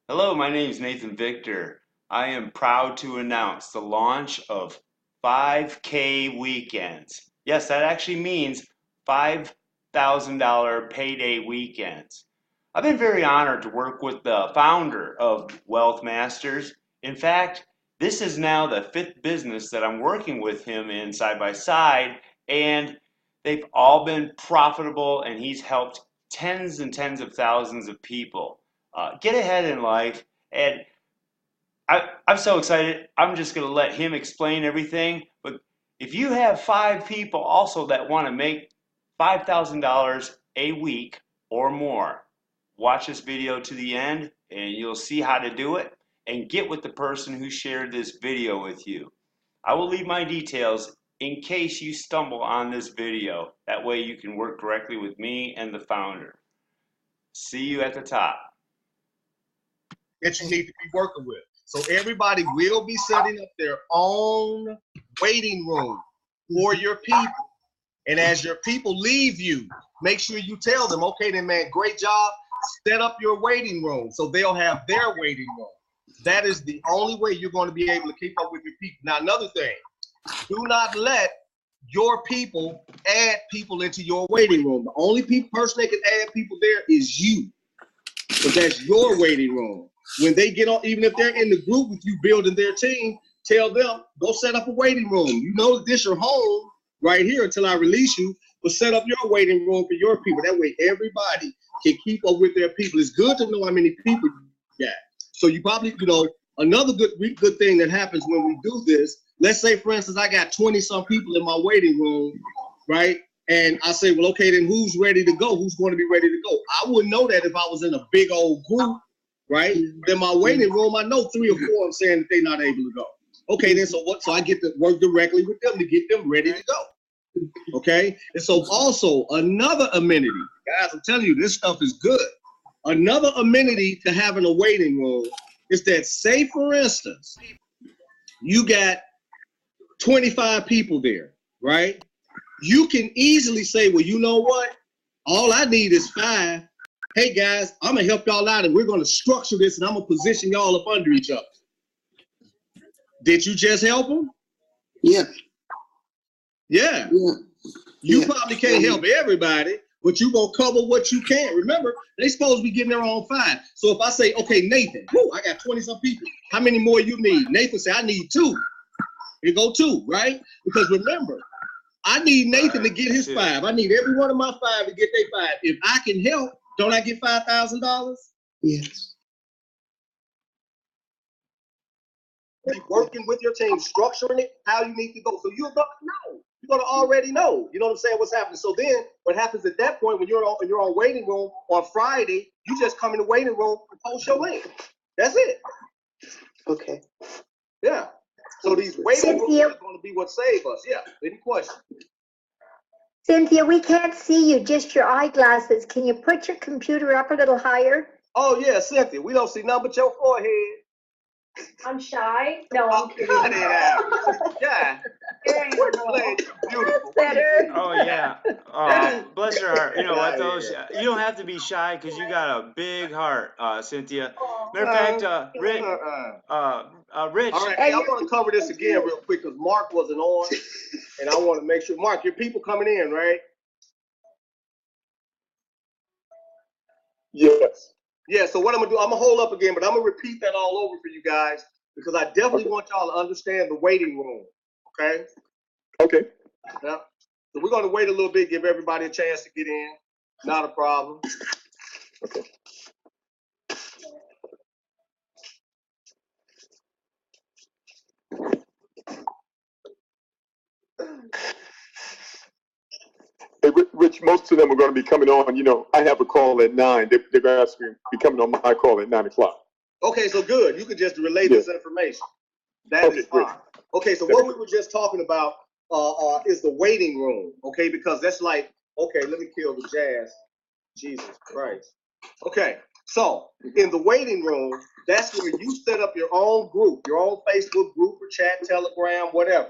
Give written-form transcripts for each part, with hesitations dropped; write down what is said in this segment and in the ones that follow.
Hello, my name is Nathan Victor. I am proud to announce the launch of 5K weekends. Yes, that actually means $5,000 payday weekends. I've been very honored to work with the founder of Wealth Masters. In fact, this is now the fifth business that I'm working with him in side by side, and they've all been profitable, and he's helped tens and tens of thousands of people get ahead in life. And I'm so excited. I'm just going to let him explain everything. But if you have five people also that want to make $5,000 a week or more, watch this video to the end and you'll see how to do it and get with the person who shared this video with you. I will leave my details in case you stumble on this video. That way you can work directly with me and the founder. See you at the top. That you need to be working with. So everybody will be setting up their own waiting room for your people. And as your people leave you, make sure you tell them, okay, then man, great job. Set up your waiting room so they'll have their waiting room. That is the only way you're going to be able to keep up with your people. Now, another thing, do not let your people add people into your waiting room. The only person that can add people there is you. So that's your waiting room. When they get on, even if they're in the group with you building their team, tell them, go set up a waiting room. You know this your home right here until I release you, but set up your waiting room for your people. That way everybody can keep up with their people. It's good to know how many people you got. So you probably, another good thing that happens when we do this, let's say, for instance, I got 20-some people in my waiting room, right? And I say, well, okay, then who's ready to go? Who's going to be ready to go? I wouldn't know that if I was in a big old group, right? Then my waiting room, I know 3 or 4 are saying that they're not able to go. Okay, then so I get to work directly with them to get them ready to go. Okay? And so also another amenity, guys, I'm telling you, this stuff is good. Another amenity to having a waiting room is that, say, for instance, you got 25 people there, right? You can easily say, well, you know what? All I need is 5. Hey, guys, I'm going to help y'all out, and we're going to structure this, and I'm going to position y'all up under each other. Did you just help them? Yeah. Yeah. You probably can't help everybody, but you're going to cover what you can. Remember, they supposed to be getting their own 5. So if I say, okay, Nathan, I got 20-some people. How many more you need? Nathan say, I need 2. You go 2, right? Because remember, I need Nathan to get his 5. I need every one of my 5 to get their 5. If I can help, don't I get $5,000? Yes. Working with your team, structuring it, how you need to go. So you're going to know. You're going to already know. You know what I'm saying? What's happening. So then what happens at that point when you're on waiting room on Friday, you just come in the waiting room and post your link. That's it. Okay. Yeah. So these waiting rooms are going to be what save us. Yeah. Any questions? Cynthia, we can't see you, just your eyeglasses. Can you put your computer up a little higher? Oh, yeah, Cynthia. We don't see nothing but your forehead. I'm shy. No, I'm kidding. Cut it out. Yeah. Beautiful. Better. Oh yeah. Bless your heart. You know what though? You don't have to be shy because you got a big heart, Cynthia. Matter of fact, Rich. All right, hey, I want to cover this again real quick because Mark wasn't on, and I want to make sure. Mark, your people coming in, right? Yes. Yeah. So what I'm gonna do? I'm gonna hold up again, but I'm gonna repeat that all over for you guys because I definitely want y'all to understand the waiting room. Okay. Okay. Yeah. So we're gonna wait a little bit, give everybody a chance to get in. Not a problem. Okay. Hey, Rich, most of them are going to be coming on. You know, I have a call at 9. They're going to be coming on my call at 9 o'clock. Okay, so good. You could just relay this information. That is fine. Okay, so what we were just talking about is the waiting room. Okay, because that's like, okay, let me kill the jazz. Jesus Christ. Okay, so in the waiting room, that's where you set up your own group, your own Facebook group or chat, Telegram, whatever.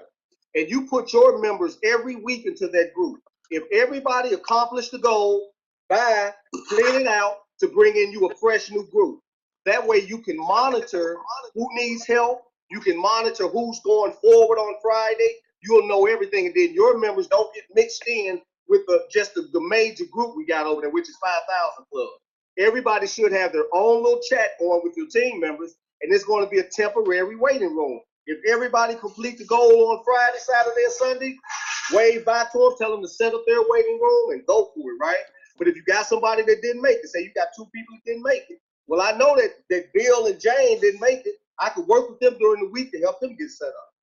And you put your members every week into that group. If everybody accomplished the goal, clean it out to bring in you a fresh new group. That way you can monitor who needs help. You can monitor who's going forward on Friday. You'll know everything, and then your members don't get mixed in with just the major group we got over there, which is 5,000 Club. Everybody should have their own little chat going with your team members, and it's going to be a temporary waiting room. If everybody complete the goal on Friday, Saturday, or Sunday, wave by to them, tell them to set up their waiting room and go for it, right? But if you got somebody that didn't make it, say you got 2 people that didn't make it, well, I know that Bill and Jane didn't make it. I could work with them during the week to help them get set up.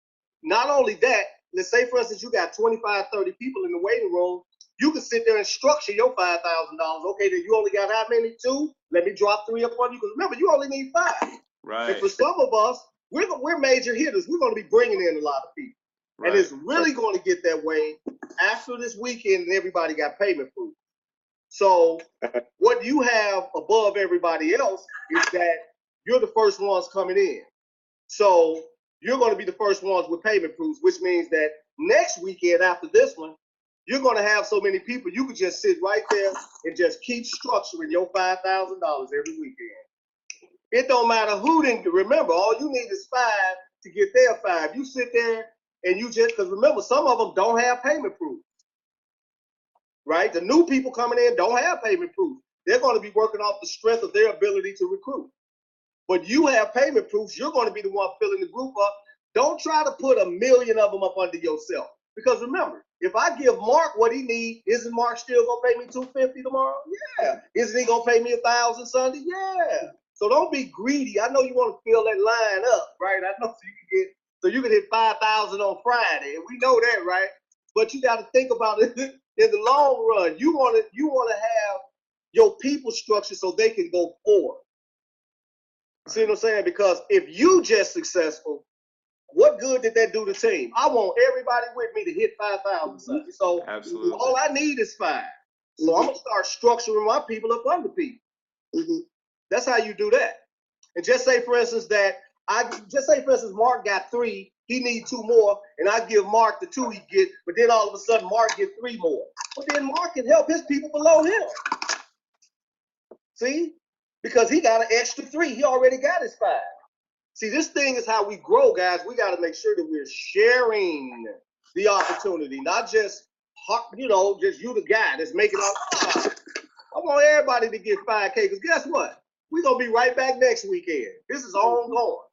Not only that, let's say, for instance, you got 25, 30 people in the waiting room. You can sit there and structure your $5,000. Okay, then you only got how many? 2? Let me drop 3 up on you. Because remember, you only need 5. Right. And for some of us, we're major hitters. We're going to be bringing in a lot of people. Right. And it's really going to get that way after this weekend and everybody got payment proof. So what you have above everybody else is that you're the first ones coming in. So you're going to be the first ones with payment proofs, which means that next weekend after this one, you're going to have so many people, you could just sit right there and just keep structuring your $5,000 every weekend. It don't matter who didn't. Remember, all you need is 5 to get their 5. You sit there and you just, because remember, some of them don't have payment proof, right? The new people coming in don't have payment proof. They're going to be working off the strength of their ability to recruit. But you have payment proofs. You're going to be the one filling the group up. Don't try to put 1 million of them up under yourself. Because remember, if I give Mark what he needs, isn't Mark still going to pay me $250 tomorrow? Yeah. Isn't he going to pay me $1,000 Sunday? Yeah. So don't be greedy. I know you want to fill that line up, right? I know so you can hit 5,000 on Friday, and we know that, right? But you got to think about it in the long run. You want to have your people structured so they can go forward. See what I'm saying? Because if you just successful, what good did that do to the team? I want everybody with me to hit 5,000. So absolutely, all I need is 5. So I'm gonna start structuring my people up under people. That's how you do that. And just say, for instance, Mark got 3, he needs 2 more, and I give Mark the 2 he get, but then all of a sudden Mark get 3 more. But then Mark can help his people below him. See? Because he got an extra 3. He already got his 5. See, this thing is how we grow, guys. We got to make sure that we're sharing the opportunity, not just, just you the guy that's making up. I want everybody to get 5K, because guess what? We're going to be right back next weekend. This is ongoing.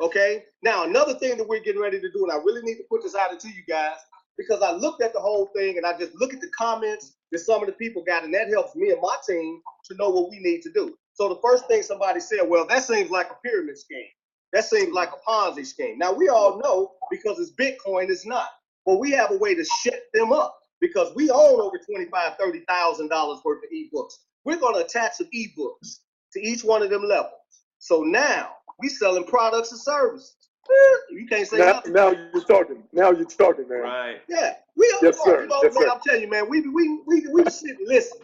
Okay? Now, another thing that we're getting ready to do, and I really need to put this out to you guys, because I looked at the whole thing, and I just look at the comments that some of the people got, and that helps me and my team to know what we need to do. So the first thing somebody said, well, that seems like a pyramid scheme. That seems like a Ponzi scheme. Now, we all know, because it's Bitcoin, it's not. But we have a way to shut them up, because we own over $25,000, $30,000 worth of ebooks. We're going to attach some ebooks to each one of them levels. So now we selling products and services. You can't say nothing. Now you're talking. Now you're talking, man. Right. Yeah, we are. Yes, sir. Yes, sir. I'm telling you, man, we sit and listen.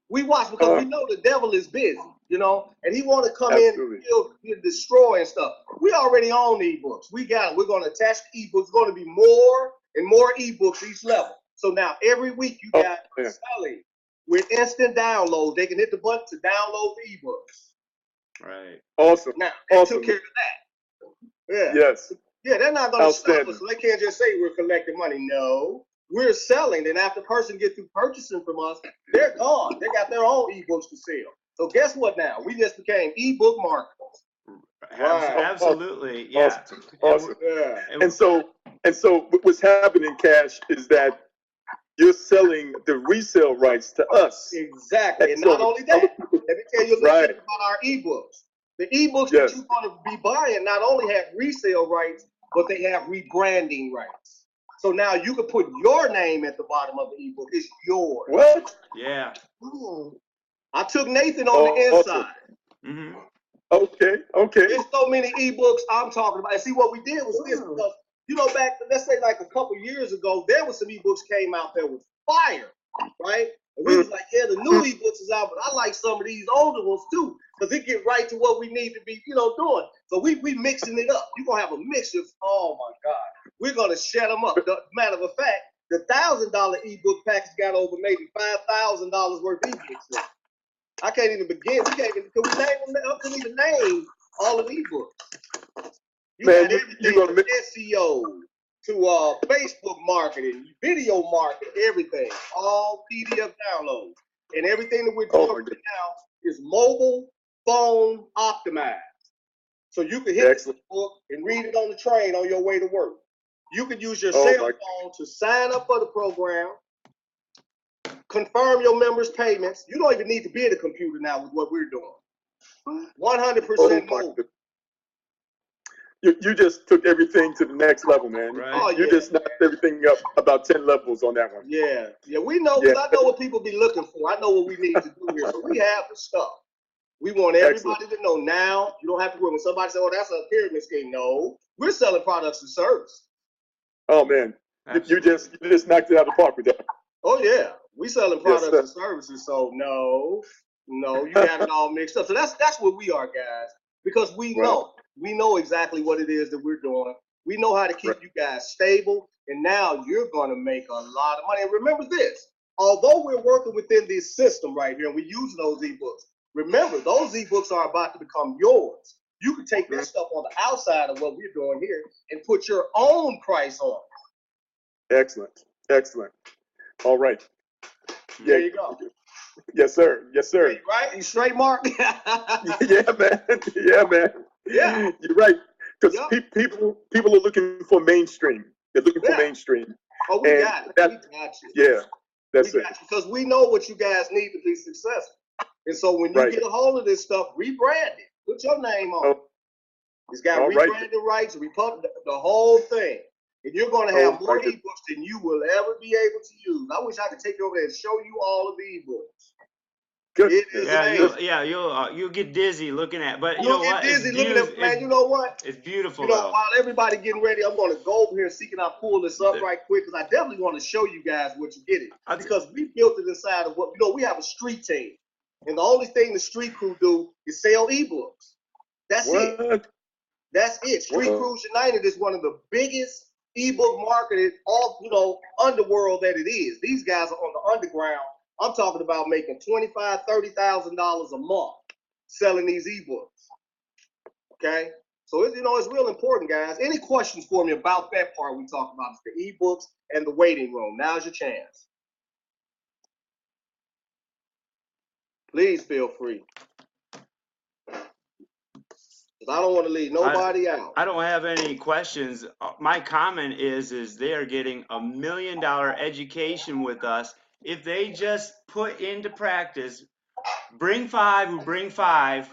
We watch because we know the devil is busy, and he want to come in and destroy and stuff. We already own ebooks. We got it. We're going to attach the ebooks. It's going to be more and more ebooks each level. So now every week you got selling with instant download. They can hit the button to download the ebooks. Right. Awesome. Now, they took care of that. Yeah. Yes. Yeah, they're not going to stop us. So they can't just say we're collecting money. No. We're selling, and after the person gets through purchasing from us, they're gone. They got their own ebooks to sell. So guess what now? We just became ebook marketers. Right. Absolutely. Yeah. Awesome. Yeah. And so what's happening, Cash, is that you're selling the resale rights to us. Exactly. And not only that, let me tell you a little bit about our ebooks. The ebooks that you're going to be buying not only have resale rights, but they have rebranding rights. So now you can put your name at the bottom of the ebook. It's yours. What? Yeah. I took Nathan on the inside. Mm-hmm. Okay. There's so many ebooks I'm talking about. And see, what we did was this, because, back, let's say like a couple years ago, there was some ebooks came out that was fire, right? And we was like, yeah, the new ebooks is out, but I like some of these older ones too, because it get right to what we need to be, doing. So we mixing it up. You're going to have a mixture. Oh my God. We're going to shut them up. Matter of fact, the $1,000 ebook package got over maybe $5,000 worth of ebooks. I can't even begin. We can't even, I couldn't even name all of these books. You Man, got everything you're gonna from make SEO to Facebook marketing, video marketing, everything, all PDF downloads. And everything that we're doing right now is mobile phone optimized. So you can hit this book and read it on the train on your way to work. You can use your cell phone to sign up for the program, confirm your members' payments. You don't even need to be at a computer now with what we're doing. 100% mobile. You just took everything to the next level, man. Right. Oh, You yeah, just knocked everything up about 10 levels on that one. Yeah, we know, because I know what people be looking for. I know what we need to do here. So we have the stuff. We want everybody to know now. You don't have to worry when somebody says, oh, that's a pyramid scheme. No, we're selling products and services. Oh, man. You just knocked it out of the park with that. Oh, yeah. We selling products and services. So no, you got it all mixed up. So that's what we are, guys, because we know. We know exactly what it is that we're doing. We know how to keep you guys stable. And now you're going to make a lot of money. And remember this, although we're working within this system right here and we're using those ebooks, remember, those ebooks are about to become yours. You can take this stuff on the outside of what we're doing here and put your own price on it. Excellent. Excellent. All right. There you go. Yes, sir. Yes, sir. Right? You straight, Mark? Yeah, man. Yeah, man. Yeah. You're right. Because people are looking for mainstream. They're looking for mainstream. Oh, we got it. We got you. Yeah, that's it. Because we know what you guys need to be successful. And so when you get a hold of this stuff, rebrand it. Put your name on it. It's got rebranding rights, the whole thing. And you're going to have more ebooks than you will ever be able to use. I wish I could take you over there and show you all of the ebooks. Good. It is amazing. You'll get dizzy looking at, but you'll get dizzy looking at, man. You know what? It's beautiful. You know, while everybody getting ready, I'm going to go over here and see can I pull this up right quick, because I definitely want to show you guys what you're getting, because we built it inside of what we have a street team, and the only thing the street crew do is sell ebooks. That's it. That's it. Street Crews United is one of the biggest ebook marketed underworld that it is. These guys are on the underground. I'm talking about making $25,000, $30,000 a month selling these ebooks. Okay, so it's real important, guys. Any questions for me about that part we talked about? It's the ebooks and the waiting room. Now's your chance. Please feel free. I don't want to leave nobody out. I don't have any questions. My comment is they are getting $1 million education with us. If they just put into practice, bring five,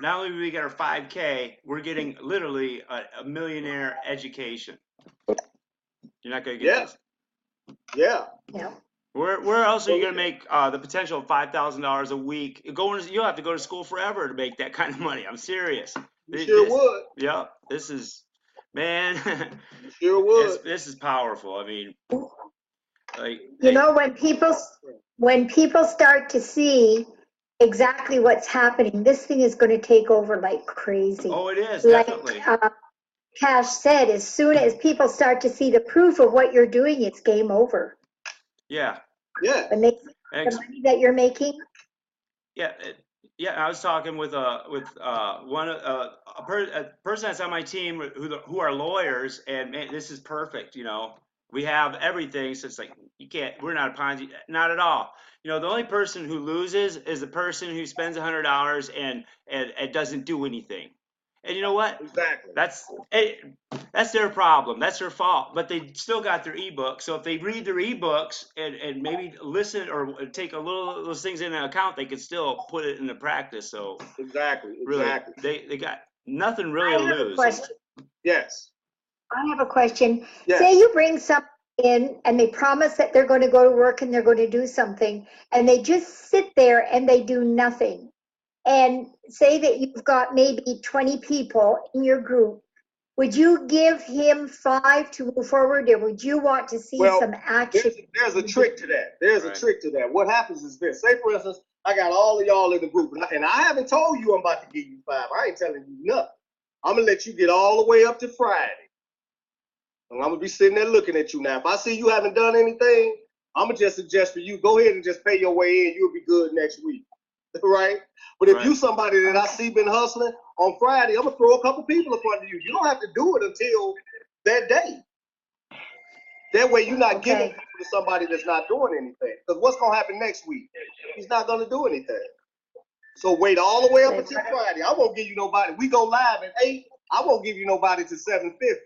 not only do we get our 5K, we're getting literally a millionaire education. You're not going to get this. Yeah. Where else are you going to make the potential of $5,000 a week? You'll have to go to school forever to make that kind of money. I'm serious. You sure would. Yeah, this is, man. You sure would. This is powerful. I mean, when people start to see exactly what's happening, this thing is going to take over like crazy. Oh, it is, definitely. Like Cash said, as soon as people start to see the proof of what you're doing, it's game over. Yeah. Yeah. When they see the money that you're making. Yeah. I was talking with a person that's on my team who are lawyers, and man, this is perfect. We have everything, so it's like we're not a Ponzi, not at all. The only person who loses is the person who spends $100 and doesn't do anything. And you know what? Exactly. That's their problem. That's their fault. But they still got their ebook. So if they read their ebooks and maybe listen or take a little of those things into account, they can still put it into practice. So exactly. Really, they got nothing really to lose. Question. Yes. I have a question. Yes. Say you bring something in and they promise that they're going to go to work and they're going to do something, and they just sit there and they do nothing. And say that you've got maybe 20 people in your group. Would you give him 5 to move forward, or would you want to see some action? There's a trick to that. There's a trick to that. What happens is this. Say, for instance, I got all of y'all in the group, and I haven't told you I'm about to give you 5. I ain't telling you nothing. I'm going to let you get all the way up to Friday. And I'm going to be sitting there looking at you now. If I see you haven't done anything, I'm going to just suggest for you, go ahead and just pay your way in. You'll be good next week. right? But if Right. you somebody that I see been hustling on Friday, I'm gonna throw a couple people in front of you. You don't have to do it until that day. That way, you're not giving Okay. people to somebody that's not doing anything. Because what's gonna happen next week? He's not gonna do anything. So wait all the way up until Friday. I won't give you nobody. We go live at 8. I won't give you nobody to 7:50.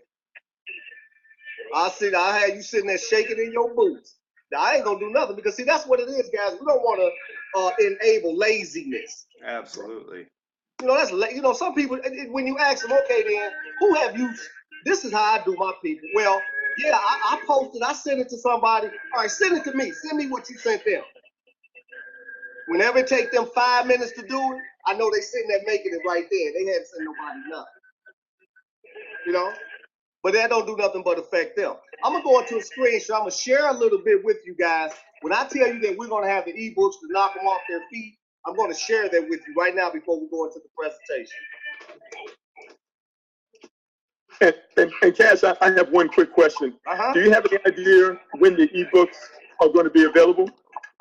I'll have you sitting there shaking in your boots. Now, I ain't gonna do nothing because see, that's what it is, guys. We don't want to enable laziness. Absolutely. You know, some people, when you ask them, okay, then who have you? This is how I do my people. Well, yeah, I posted, I sent it to somebody. All right, send it to me. Send me what you sent them. Whenever it take them 5 minutes to do it, I know they sitting there making it right there. They hadn't sent nobody nothing. You know? But that don't do nothing but affect them. I'm gonna go into a screenshot. I'm gonna share a little bit with you guys. When I tell you that we're gonna have the ebooks to knock them off their feet, I'm gonna share that with you right now before we go into the presentation. And Cash, I have one quick question. Uh-huh. Do you have any idea when the ebooks are going to be available?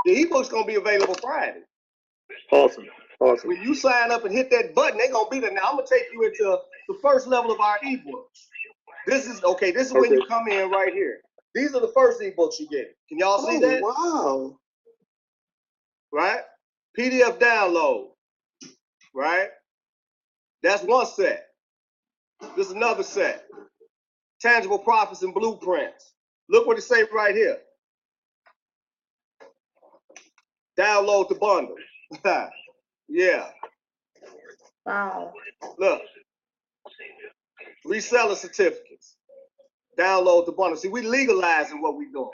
The ebook's gonna be available Friday. Awesome. Awesome. When you sign up and hit that button, they're gonna be there. Now I'm gonna take you into the first level of our ebooks. This is when you come in right here. These are the first ebooks you get. Can y'all see that? Wow. Right? PDF download. Right? That's one set. This is another set. Tangible profits and blueprints. Look what it say right here. Download the bundle. Yeah. Wow. Look. Reseller certificates. Download the bundle. See, we legalizing what we doing.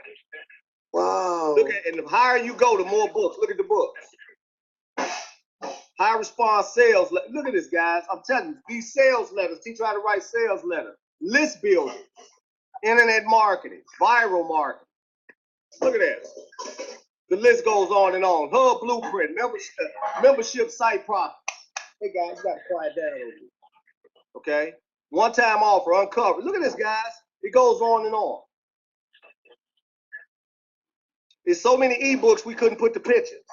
Wow. Look at, and the higher you go, the more books. Look at the books. High response sales. Look at this, guys. I'm telling you, these sales letters. Teach you how to write sales letters. List building. Internet marketing. Viral marketing. Look at this. The list goes on and on. Hub blueprint. Membership site profit. Hey, guys, you got to quiet down a little bit. Okay? One-time offer, uncovered. Look at this, guys. It goes on and on. There's so many ebooks we couldn't put the pictures.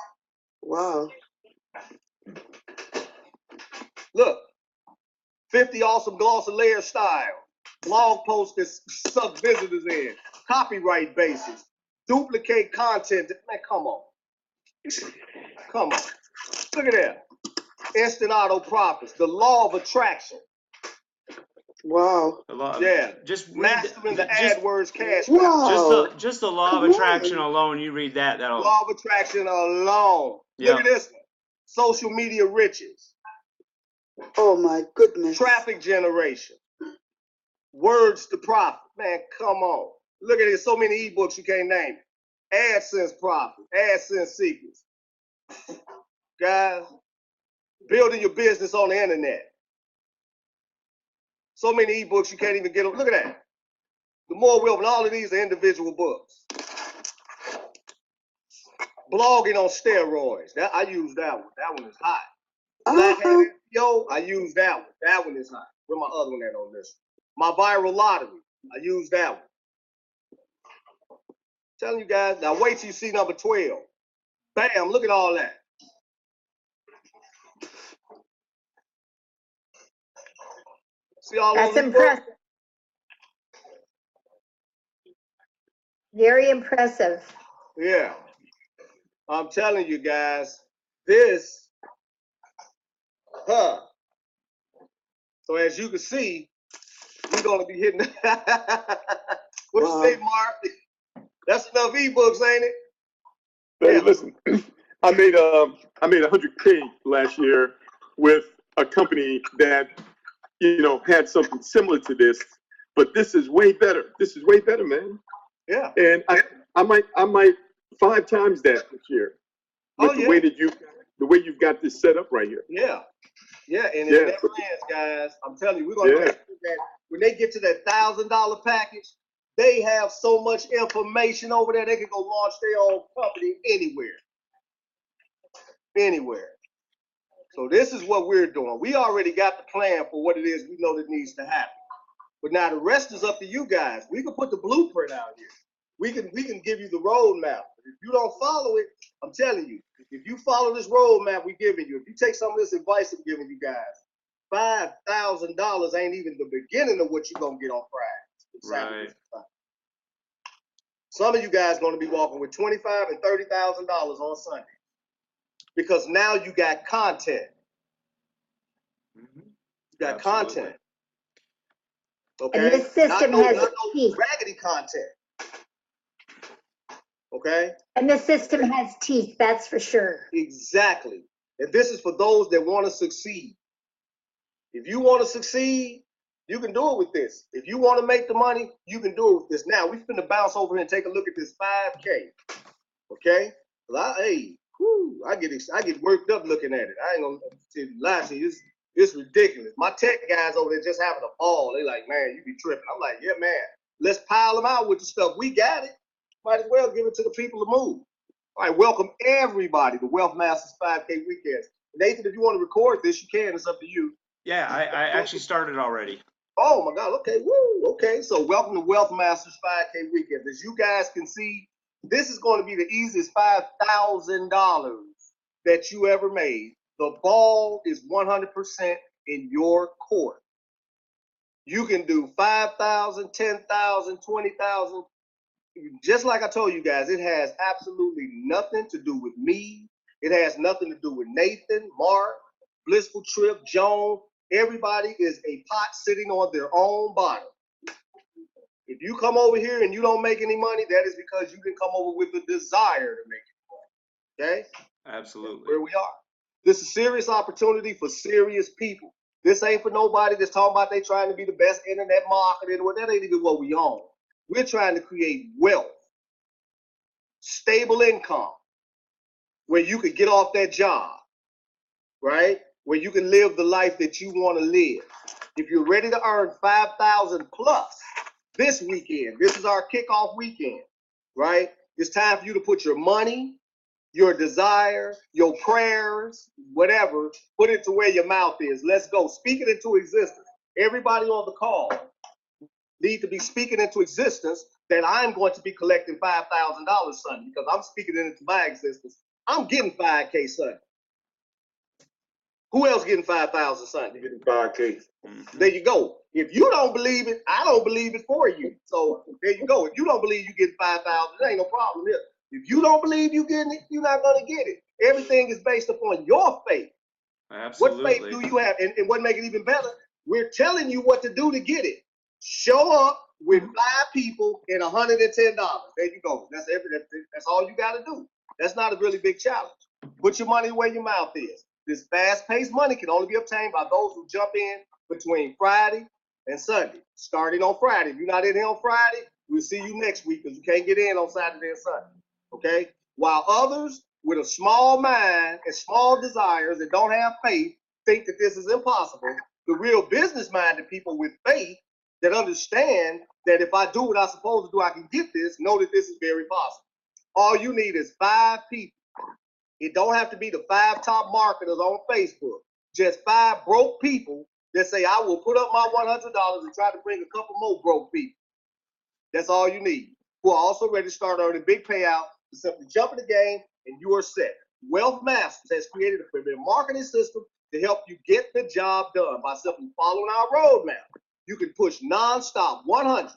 Wow. Look, 50 awesome glossy layer style. Blog posts that suck visitors in. Copyright basis. Duplicate content. Man, come on. Come on. Look at that. Instant auto profits. The law of attraction. Wow. Yeah. Just Mastering the AdWords cash. Wow. Just the law of attraction alone. You read that. That'll. Law of attraction alone. Yeah. Look at this one. Social media riches. Oh my goodness. Traffic generation. Words to profit. Man, come on. Look at it. So many ebooks you can't name it. AdSense profit. AdSense secrets. Guys, building your business on the internet. So many ebooks you can't even get them. Look at that. The more wealth, and all of these are individual books. Blogging on steroids. I use that one. That one is hot. Black Hat SEO, I use that one. That one is hot. Where my other one at on this? My viral lottery. I use that one. Telling you guys, now wait till you see number 12. Bam, look at all that. See all That's those impressive. Very impressive. Yeah. I'm telling you guys, this, So as you can see, we're gonna be hitting. What you say, Mark? That's enough ebooks, ain't it? Hey, listen, I made 100K last year with a company that, had something similar to this, but this is way better. This is way better, man. Yeah. And I might 5 times that this year with the way that you've got this set up right here. Yeah. Yeah, and it never ends, guys. I'm telling you, we're gonna make sure that when they get to that $1,000 package, they have so much information over there, they can go launch their own company anywhere. Anywhere. So this is what we're doing. We already got the plan for what it is we know that needs to happen. But now the rest is up to you guys. We can put the blueprint out here. We can give you the roadmap. If you don't follow it, I'm telling you, if you follow this roadmap we're giving you, if you take some of this advice I'm giving you guys, $5,000 ain't even the beginning of what you're gonna get on Friday. Right. Some of you guys gonna be walking with $25,000 and $30,000 on Sunday because now you got content. Mm-hmm. You got Absolutely. content. Okay. And this system has teeth. Raggedy content. Okay. And the system has teeth, that's for sure. Exactly. And this is for those that want to succeed. If you want to succeed, you can do it with this. If you want to make the money, you can do it with this. Now, we're going to bounce over here and take a look at this 5K. Okay? I get worked up looking at it. I ain't going to lie to you. It's ridiculous. My tech guys over there just having a ball. They like, man, you be tripping. I'm like, yeah, man. Let's pile them out with the stuff. We got it. Might as well give it to the people to move. All right, welcome everybody to Wealth Masters 5K Weekends. Nathan, if you want to record this, you can. It's up to you. Yeah, I actually started already. Oh, my God. Okay, woo. Okay, so welcome to Wealth Masters 5K Weekends. As you guys can see, this is going to be the easiest $5,000 that you ever made. The ball is 100% in your court. You can do 5,000, 10,000, 20,000. Just like I told you guys, it has absolutely nothing to do with me. It has nothing to do with Nathan, Mark, Blissful Trip, Joan. Everybody is a pot sitting on their own bottom. If you come over here and you don't make any money, that is because you can come over with the desire to make any money. Okay? Absolutely. That's where we are. This is a serious opportunity for serious people. This ain't for nobody that's talking about they trying to be the best internet marketer. Well, that ain't even what we own. We're trying to create wealth, stable income, where you could get off that job, right? Where you can live the life that you want to live. If you're ready to earn 5,000 plus this weekend, this is our kickoff weekend, right? It's time for you to put your money, your desire, your prayers, whatever, put it to where your mouth is. Let's go. Speak it into existence. Everybody on the call need to be speaking into existence that I'm going to be collecting $5,000 Sunday because I'm speaking it into my existence. I'm getting 5K Sunday. Who else getting 5,000 Sunday? Getting 5K. There you go. If you don't believe it, I don't believe it for you. So there you go. If you don't believe you get 5,000, there ain't no problem here. If you don't believe you getting it, you're not going to get it. Everything is based upon your faith. Absolutely. What faith do you have? And what make it even better, we're telling you what to do to get it. Show up with 5 people and $110. There you go. That's everything. That's all you got to do. That's not a really big challenge. Put your money where your mouth is. This fast-paced money can only be obtained by those who jump in between Friday and Sunday. Starting on Friday. If you're not in here on Friday, we'll see you next week because you can't get in on Saturday and Sunday. Okay? While others with a small mind and small desires that don't have faith think that this is impossible, the real business-minded people with faith that understand that if I do what I'm supposed to do, I can get this, know that this is very possible. All you need is 5 people. It don't have to be the 5 top marketers on Facebook. Just 5 broke people that say, I will put up my $100 and try to bring a couple more broke people. That's all you need. Who are also ready to start earning big payout to simply jump in the game and you are set. Wealth Masters has created a premier marketing system to help you get the job done by simply following our roadmap. You can push nonstop 100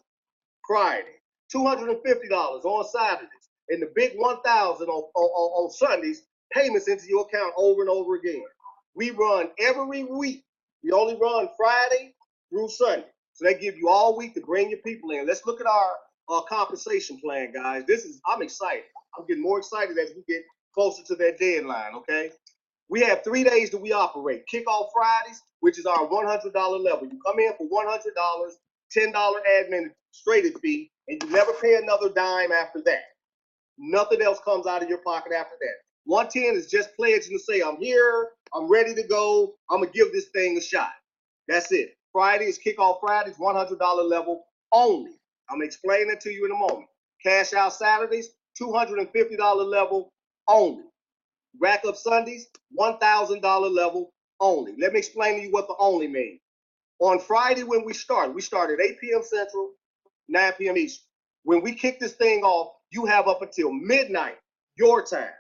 Friday, $250 on Saturdays, and the big 1,000 on Sundays, payments into your account over and over again. We run every week. We only run Friday through Sunday. So they give you all week to bring your people in. Let's look at our compensation plan, guys. I'm excited. I'm getting more excited as we get closer to that deadline, okay? We have 3 days that we operate. Kickoff Fridays, which is our $100 level. You come in for $100, $10 administrative fee, and you never pay another dime after that. Nothing else comes out of your pocket after that. 110 is just pledging to say, I'm here, I'm ready to go, I'm going to give this thing a shot. That's it. Fridays, Kickoff Fridays, $100 level only. I'm explaining it to you in a moment. Cash out Saturdays, $250 level only. Rack up Sundays, $1,000 level only. Let me explain to you what the only means. On Friday when we start at 8 p.m. Central, 9 p.m. Eastern. when we kick this thing off, you have up until midnight, your time.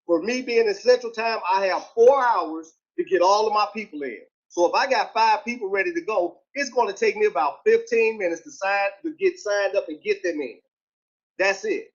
For me being in Central Time, I have 4 hours to get all of my people in. So if I got 5 people ready to go, it's going to take me about 15 minutes to get signed up and get them in. That's it.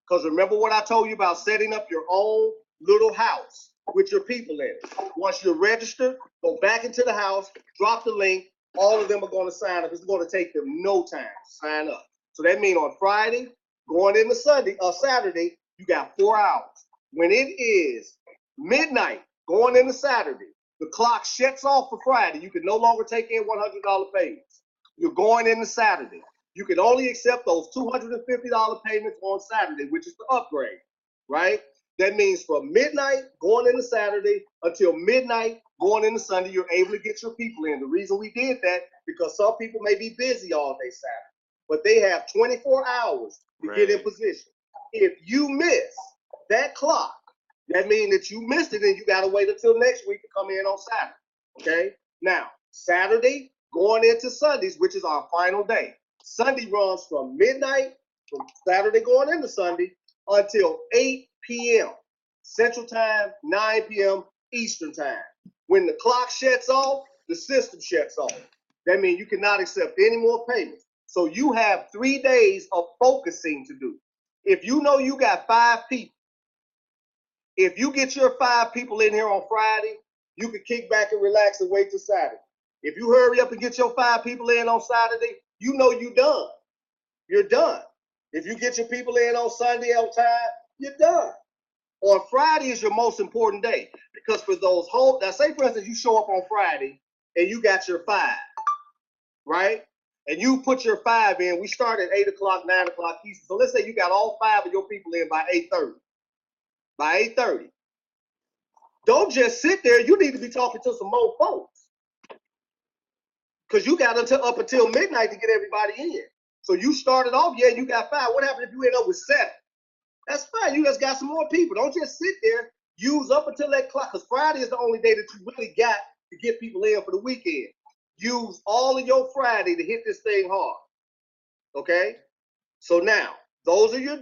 Because remember what I told you about setting up your own little house with your people in it. Once you're registered, go back into the house, drop the link. All of them are going to sign up. It's going to take them no time to sign up. So that means on Friday, going into Saturday, you got 4 hours. When it is midnight, going into Saturday, the clock shuts off for Friday. You can no longer take in $100 payments. You're going into Saturday. You can only accept those $250 payments on Saturday, which is the upgrade, right? That means from midnight going into Saturday until midnight going into Sunday, you're able to get your people in. The reason we did that, because some people may be busy all day Saturday, but they have 24 hours to get in position. If you miss that clock, that means that you missed it and you got to wait until next week to come in on Saturday, okay? Now, Saturday going into Sundays, which is our final day. Sunday runs from midnight, from Saturday going into Sunday, until 8 p.m. Central Time, 9 p.m. Eastern Time. When the clock shuts off, the system shuts off. That means you cannot accept any more payments. So you have 3 days of focusing to do. If you know you got 5 people, if you get your 5 people in here on Friday, you can kick back and relax and wait till Saturday. If you hurry up and get your 5 people in on Saturday, you know you're done. You're done. If you get your people in on Sunday on time, you're done. On Friday is your most important day, because for those whole, now say for instance, you show up on Friday and you got your 5, right? And you put your 5 in, we start at 8 o'clock, 9 o'clock Eastern. So let's say you got all 5 of your people in by 8:30. By 8:30. Don't just sit there, you need to be talking to some more folks. Because you got up until midnight to get everybody in. So you started off, yeah, you got 5. What happened if you end up with 7? That's fine. You just got some more people. Don't just sit there. Use up until that clock, because Friday is the only day that you really got to get people in for the weekend. Use all of your Friday to hit this thing hard. Okay? So now, those are your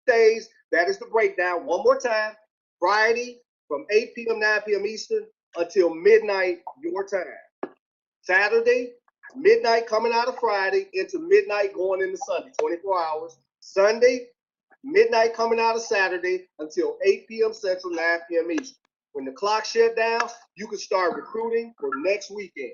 days. That is the breakdown. One more time. Friday from 8 p.m., 9 p.m. Eastern until midnight your time. Saturday, midnight coming out of Friday into midnight going into Sunday, 24 hours. Sunday, midnight coming out of Saturday until 8 p.m. Central, 9 p.m. Eastern. When the clock shut down, you can start recruiting for next weekend.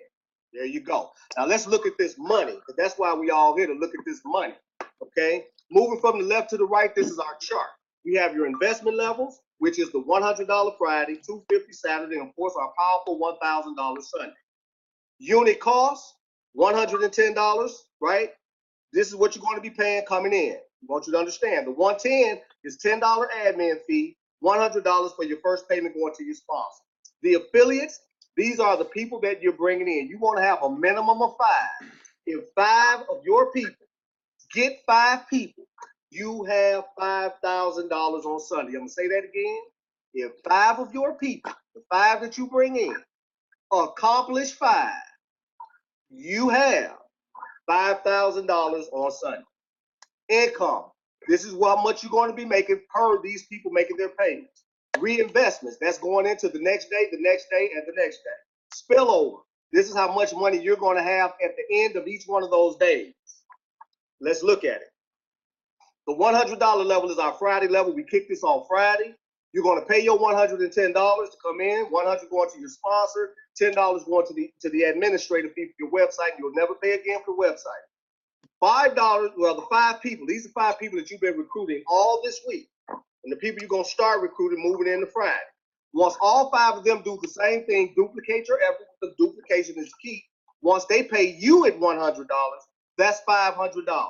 There you go. Now let's look at this money, because that's why we all here, to look at this money, okay? Moving from the left to the right, this is our chart. We have your investment levels, which is the $100 Friday, $250 Saturday, and of course our powerful $1,000 Sunday. Unit cost, $110, right? This is what you're going to be paying coming in. I want you to understand. The 110 is $10 admin fee, $100 for your first payment going to your sponsor. The affiliates, these are the people that you're bringing in. You want to have a minimum of 5. If 5 of your people get 5 people, you have $5,000 on Sunday. I'm going to say that again. If 5 of your people, the 5 that you bring in, accomplish 5, you have $5,000 on Sunday. Income. This is how much you're going to be making per these people making their payments. Reinvestments. That's going into the next day, and the next day. Spillover. This is how much money you're going to have at the end of each one of those days. Let's look at it. The $100 level is our Friday level. We kick this on Friday. You're going to pay your $110 to come in. $100 going to your sponsor. $10 going to the administrative fee for your website. You'll never pay again for the website. $5, well, the 5 people, these are 5 people that you've been recruiting all this week. And the people you're going to start recruiting moving into Friday. Once all 5 of them do the same thing, duplicate your effort, because duplication is key. Once they pay you at $100, that's $500,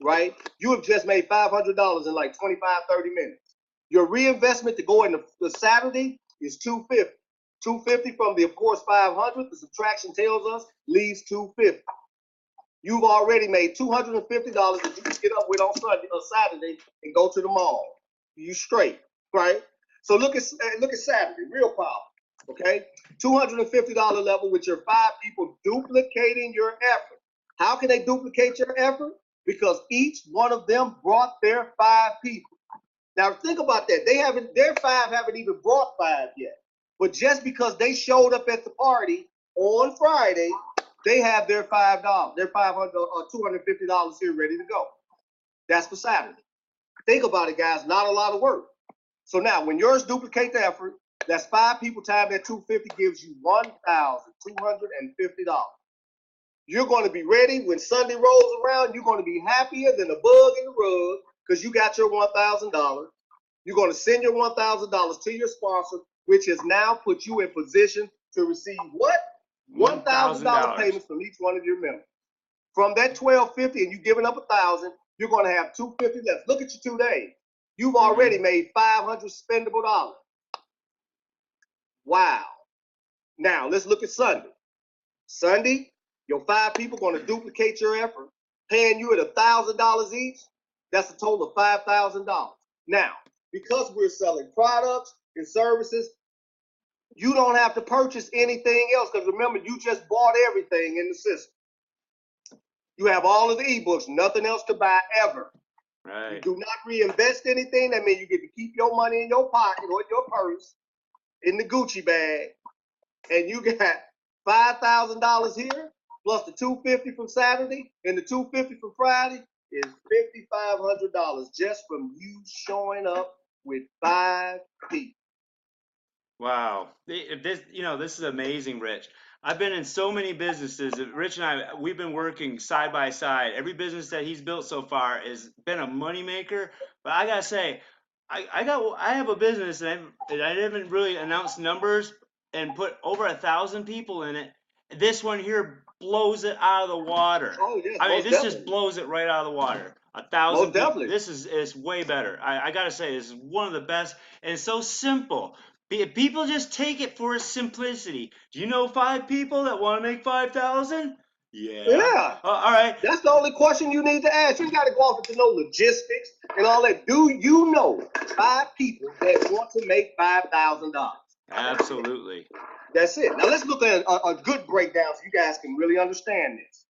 right? You have just made $500 in like 25, 30 minutes. Your reinvestment to go into the Saturday is $250. $250 from the, of course, $500, the subtraction tells us, leaves $250. You've already made $250 that you can get up with on Sunday or Saturday and go to the mall. You straight, right? So look at Saturday, real powerful, okay? $250 level with your 5 people duplicating your effort. How can they duplicate your effort? because each one of them brought their 5 people. Now think about that. Their 5 haven't even brought 5 yet. But just because they showed up at the party on Friday, they have their $5, their $500 or $250 here ready to go. That's for Saturday. Think about it, guys. Not a lot of work. So now, when yours duplicate the effort, that's 5 people times that $250 gives you $1,250. You're going to be ready when Sunday rolls around. You're going to be happier than a bug in the rug because you got your $1,000. You're going to send your $1,000 to your sponsor, which has now put you in position to receive what? $1,000 payments from each one of your members. From that $1,250 and you giving up $1,000, you're going to have $250 left. Look at your 2 days. You've already made $500 spendable dollars. Wow. Now let's look at Sunday. Sunday, your 5 people going to duplicate your effort, paying you at $1,000 each. That's a total of $5,000. Now, because we're selling products and services, you don't have to purchase anything else because remember, you just bought everything in the system. You have all of the ebooks, nothing else to buy ever. Right. You do not reinvest anything. That means you get to keep your money in your pocket or your purse, in the Gucci bag, and you got $5,000 here, plus the $250 from Saturday and the $250 from Friday is $5,500 just from you showing up with 5 people. Wow. This is amazing, Rich. I've been in so many businesses. Rich and I, we've been working side by side. Every business that he's built so far has been a moneymaker. But I gotta say, I have a business and I haven't really announced numbers and put over 1,000 people in it. This one here blows it out of the water. Oh, yes, I mean, most this just definitely. blows it right out of the water. 1,000 Most people. definitely. This is way better. I gotta say, this is one of the best, and it's so simple. People just take it for its simplicity. Do you know 5 people that want to make 5,000? Yeah. Yeah. All right. That's the only question you need to ask. You got to go off into no logistics and all that. Do you know 5 people that want to make $5,000? Absolutely. That's it. Now let's look at a good breakdown so you guys can really understand this.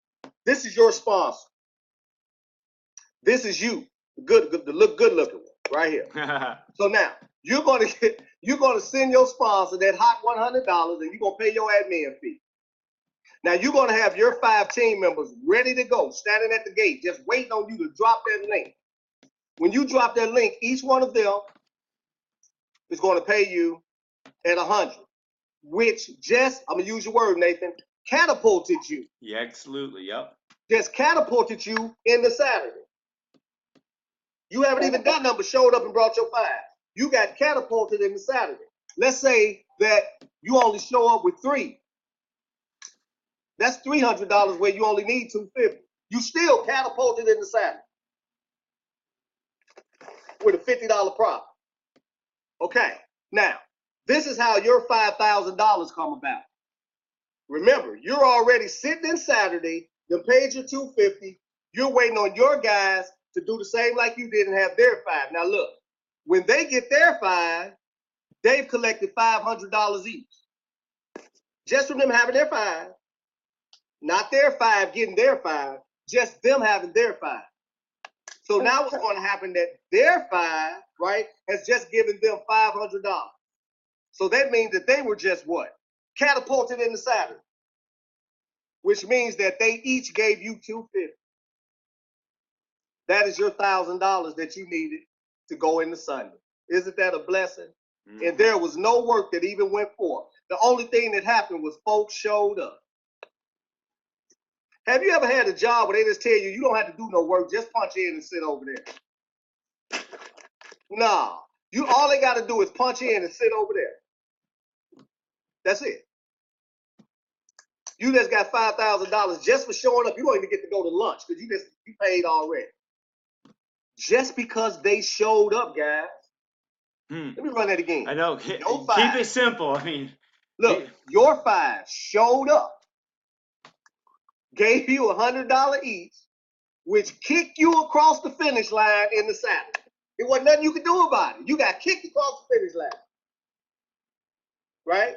This is your sponsor. This is you, the good looking one, right here. So now you're gonna send your sponsor that hot $100, and you're gonna pay your admin fee. Now you're gonna have your 5 team members ready to go, standing at the gate, just waiting on you to drop that link. When you drop that link, each one of them is going to pay you at 100, which just, I'm gonna use your word, Nathan, catapulted you. Yeah, absolutely. Yep. Just catapulted you into Saturday. You haven't even got number showed up and brought your 5. You got catapulted into Saturday. Let's say that you only show up with 3. That's $300 where you only need $250. You still catapulted into Saturday with a $50 profit. Okay, now this is how your $5,000 come about. Remember, you're already sitting in Saturday. You paid your $250. You're waiting on your guys to do the same like you did and have their 5. Now look, when they get their 5, they've collected $500 each. Just from them having their 5, not their 5 getting their 5, just them having their 5. So now what's going to happen that their 5, right, has just given them $500. So that means that they were just what? Catapulted into Saturday, which means that they each gave you $250. That is your $1,000 that you needed to go into Sunday. Isn't that a blessing? Mm-hmm. And there was no work that even went forth. The only thing that happened was folks showed up. Have you ever had a job where they just tell you, you don't have to do no work, just punch in and sit over there? Nah, all they got to do is punch in and sit over there. That's it. You just got $5,000 just for showing up. You don't even get to go to lunch because you paid already. Just because they showed up, guys. Let me run that again. I know. Keep it simple. I mean, look, your 5 showed up, gave you $100 each, which kicked you across the finish line in the Saturday. It wasn't nothing you could do about it. You got kicked across the finish line. Right?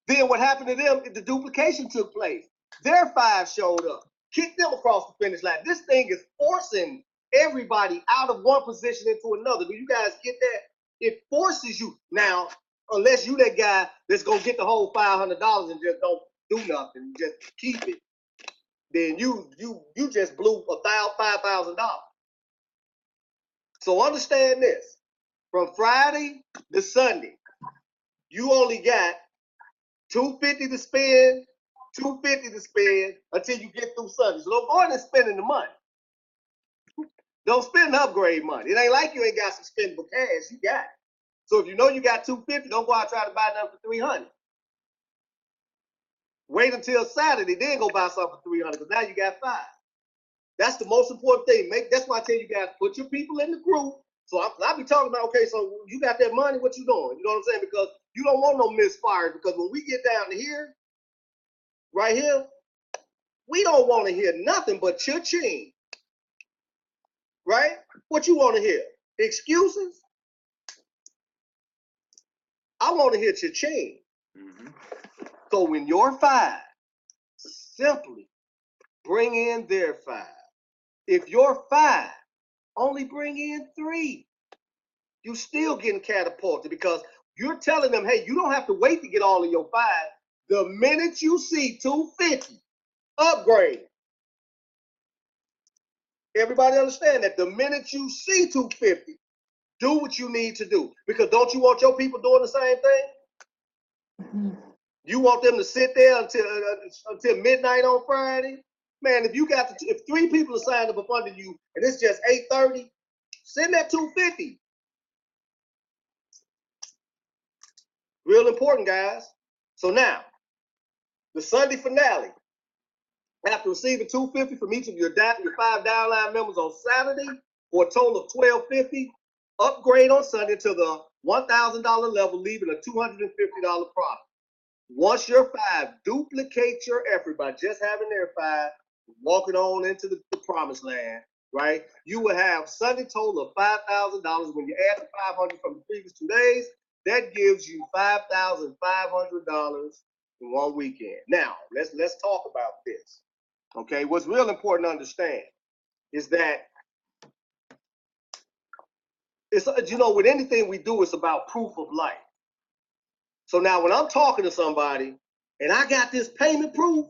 Then what happened to them, the duplication took place. Their 5 showed up, kick them across the finish line. This thing is forcing everybody out of one position into another. Do you guys get that? It forces you. Now, unless you that guy that's gonna get the whole $500 and just don't do nothing, just keep it, then you just blew $5,000. So understand this: from Friday to Sunday, you only got $250 to spend, $250 to spend until you get through Sunday. So don't go in and spending the money. Don't spend the upgrade money. It ain't like you ain't got some spendable cash. You got it. So if you know you got $250, don't go out and try to buy nothing for $300. Wait until Saturday, then go buy something for $300 because now you got $5. That's the most important thing. That's why I tell you guys, put your people in the group. So I'll be talking about, okay, so you got that money, what you doing? You know what I'm saying? Because you don't want no misfires. Because when we get down to here, right here, we don't want to hear nothing but cha-ching. Right? What you want to hear? Excuses? I want to hear cha-ching. Mm-hmm. So when your 5, simply bring in their 5. If your 5 only bring in 3, you still getting catapulted because you're telling them, hey, you don't have to wait to get all of your 5. The minute you see 250, upgrade. Everybody understand that? The minute you see 250, do what you need to do. Because don't you want your people doing the same thing? Mhm. You want them to sit there until midnight on Friday? Man, if 3 people are signed up under you and it's just 8:30, send that 250. Real important, guys. So now, the Sunday finale. After receiving $250 from each of your 5 downline members on Saturday, for a total of $1,250, upgrade on Sunday to the $1,000 level, leaving a $250 profit. Once your 5 duplicate your effort by just having their 5, walking on into the promised land, right? You will have Sunday total of $5,000. When you add the $500 from the previous 2 days, that gives you $5,500 in one weekend. Now, let's talk about this. Okay, what's real important to understand is that it's, with anything we do, it's about proof of life. So now when I'm talking to somebody and I got this payment proof,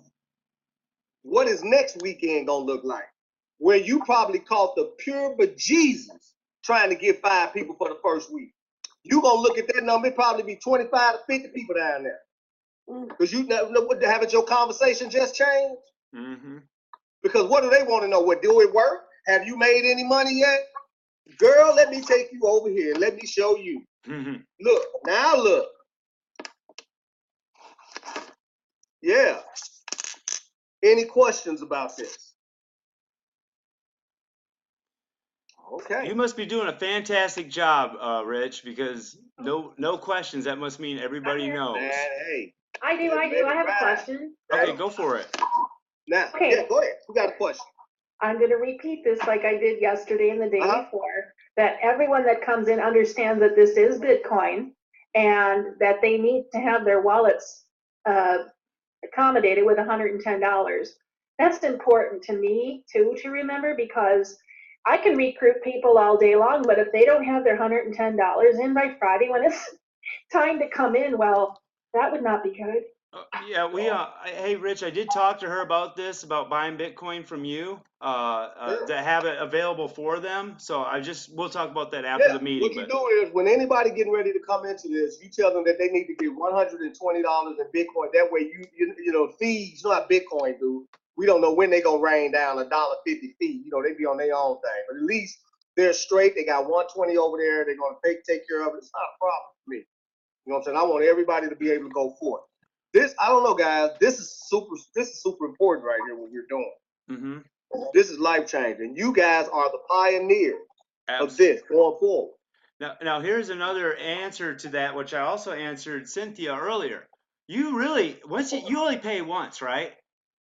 what is next weekend gonna look like? Where you probably caught the pure bejesus trying to get 5 people for the first week. You gonna look at that number, it probably be 25 to 50 people down there. Because haven't your conversation just changed? Mm-hmm. Because what do they want to know? What, do it work? Have you made any money yet? Girl, let me take you over here. Let me show you. Mm-hmm. Look. Yeah. Any questions about this? Okay. You must be doing a fantastic job, Rich, because no questions. That must mean everybody knows. Man, hey. I do. I have a question. Okay, go for it. Now, Okay. Yeah, go ahead. Who got a question? I'm going to repeat this like I did yesterday and the day Uh-huh. before, that everyone that comes in understands that this is Bitcoin and that they need to have their wallets accommodated with $110. That's important to me, too, to remember, because I can recruit people all day long, but if they don't have their $110 in by Friday when it's time to come in, well, that would not be good. Yeah, hey, Rich, I did talk to her about this, about buying Bitcoin from you, to have it available for them. So we'll talk about that after the meeting. What you do is when anybody getting ready to come into this, you tell them that they need to get $120 in Bitcoin. That way fees, you know how Bitcoin do. We don't know when they're gonna rain down $1.50 fee. They be on their own thing. But at least they're straight. They got 120 over there. They're gonna take care of it. It's not a problem for me. You know what I'm saying? I want everybody to be able to go for it. I don't know, guys. This is super important right here, what we're doing. Mm-hmm. This is life changing. You guys are the pioneers of this going forward. Now here's another answer to that, which I also answered Cynthia earlier. You really, you only pay once, right?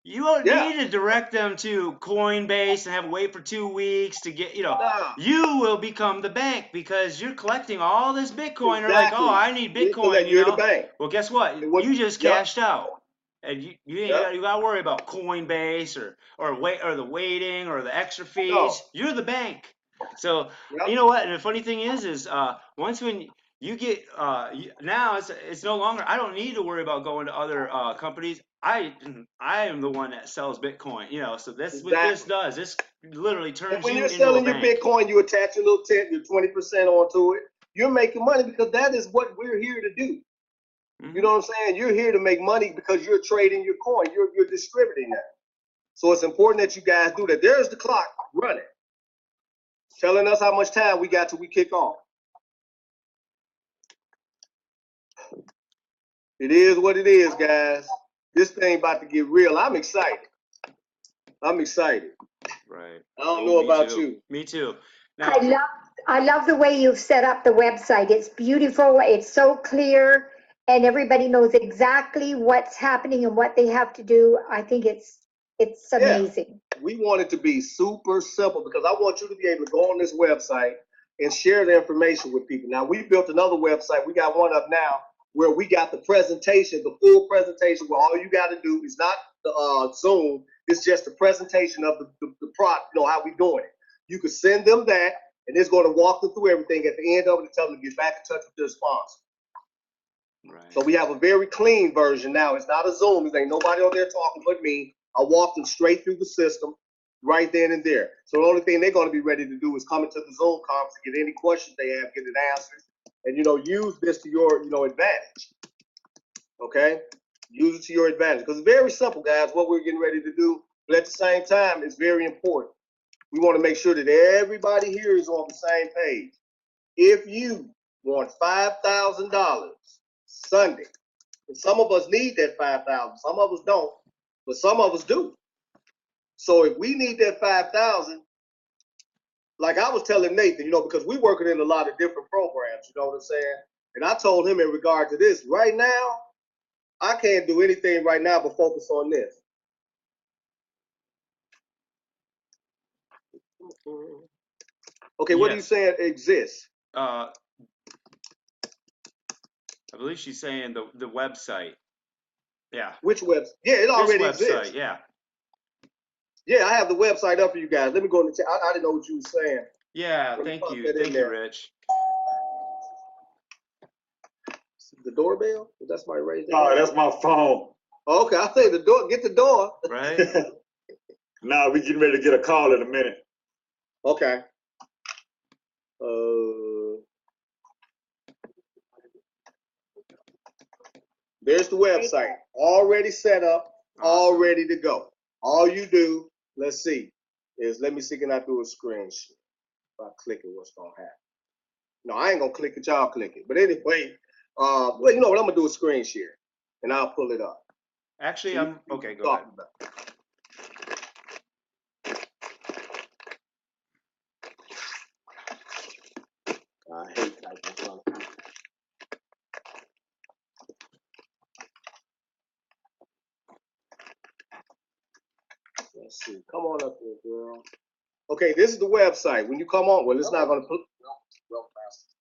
You don't need to direct them to Coinbase and have to wait for 2 weeks to get, you will become the bank because you're collecting all this Bitcoin. Exactly. Or like, oh, I need Bitcoin, You're the bank. Well, guess what? You just cashed out. And you ain't Yep. you gotta worry about Coinbase or the waiting or the extra fees. No. You're the bank. So Yep. you know what? And the funny thing is once when you get now it's no longer. I don't need to worry about going to other companies. I am the one that sells Bitcoin. You know, so that's what this Exactly. does. This literally And turns when you you're into a selling your bank. Bitcoin, you attach a little 10, your 20% onto it. You're making money because that is what we're here to do. You know what I'm saying? You're here to make money because you're trading your coin. You're distributing that. So it's important that you guys do that. There's the clock running, telling us how much time we got till we kick off. It is what it is, guys. This thing about to get real. I'm excited. I'm excited. Right. I don't know Me about too. you. Me too. Now, I love the way you've set up the website. It's beautiful. It's so clear, and everybody knows exactly what's happening and what they have to do. I think it's Yeah. amazing. We want it to be super simple because I want you to be able to go on this website and share the information with people. Now, we built another website. We got one up now where we got the presentation, the full presentation, where all you got to do is not the Zoom. It's just the presentation of the product, you know, how we doing it. You can send them that, and it's going to walk them through everything. At the end of it, tell them to get back in touch with their sponsor. right. So we have a very clean version now. It's not a Zoom. There ain't nobody on there talking but me. I walked them straight through the system right then and there. So the only thing they're going to be ready to do is come into the Zoom conference, get any questions they have, get it answered, and, you know, use this to your, you know, advantage. Okay? Use it to your advantage. Because it's very simple, guys, what we're getting ready to do. But at the same time, it's very important. We want to make sure that everybody here is on the same page. If you want $5,000 Sunday, and some of us need that 5,000, some of us don't, but some of us do. So if we need that 5,000, like I was telling Nathan, you know, because we're working in a lot of different programs, you know what I'm saying? And I told him in regard to this, right now, I can't do anything right now but focus on this. Okay, what are you Yes. saying exists? I believe she's saying the website. Yeah. Which website? Yeah, it This already website. exists. Yeah. Yeah, I have the website up for you guys. Let me go in the chat. I didn't know what you were saying. Yeah. Let me Thank pop you. that in Thank you, there. Rich. The doorbell? Is that somebody raising? No, that's my phone. Okay, I'll say the door. Get the door. Right. Nah, we getting ready to get a call in a minute. Okay. There's the website. Already set up, all Awesome. ready to go. All you do, let's see, is let me see, can I do a screen share? If I click it, what's gonna happen? No, I ain't gonna click it, y'all click it. But anyway, well, you know what, I'm gonna do a screen share and I'll pull it up. Actually, So I'm okay. Go ahead. I hate typing on. Let's see. Come on up here, girl. Okay, this is the website. When you come on, well, it's not gonna put. Well,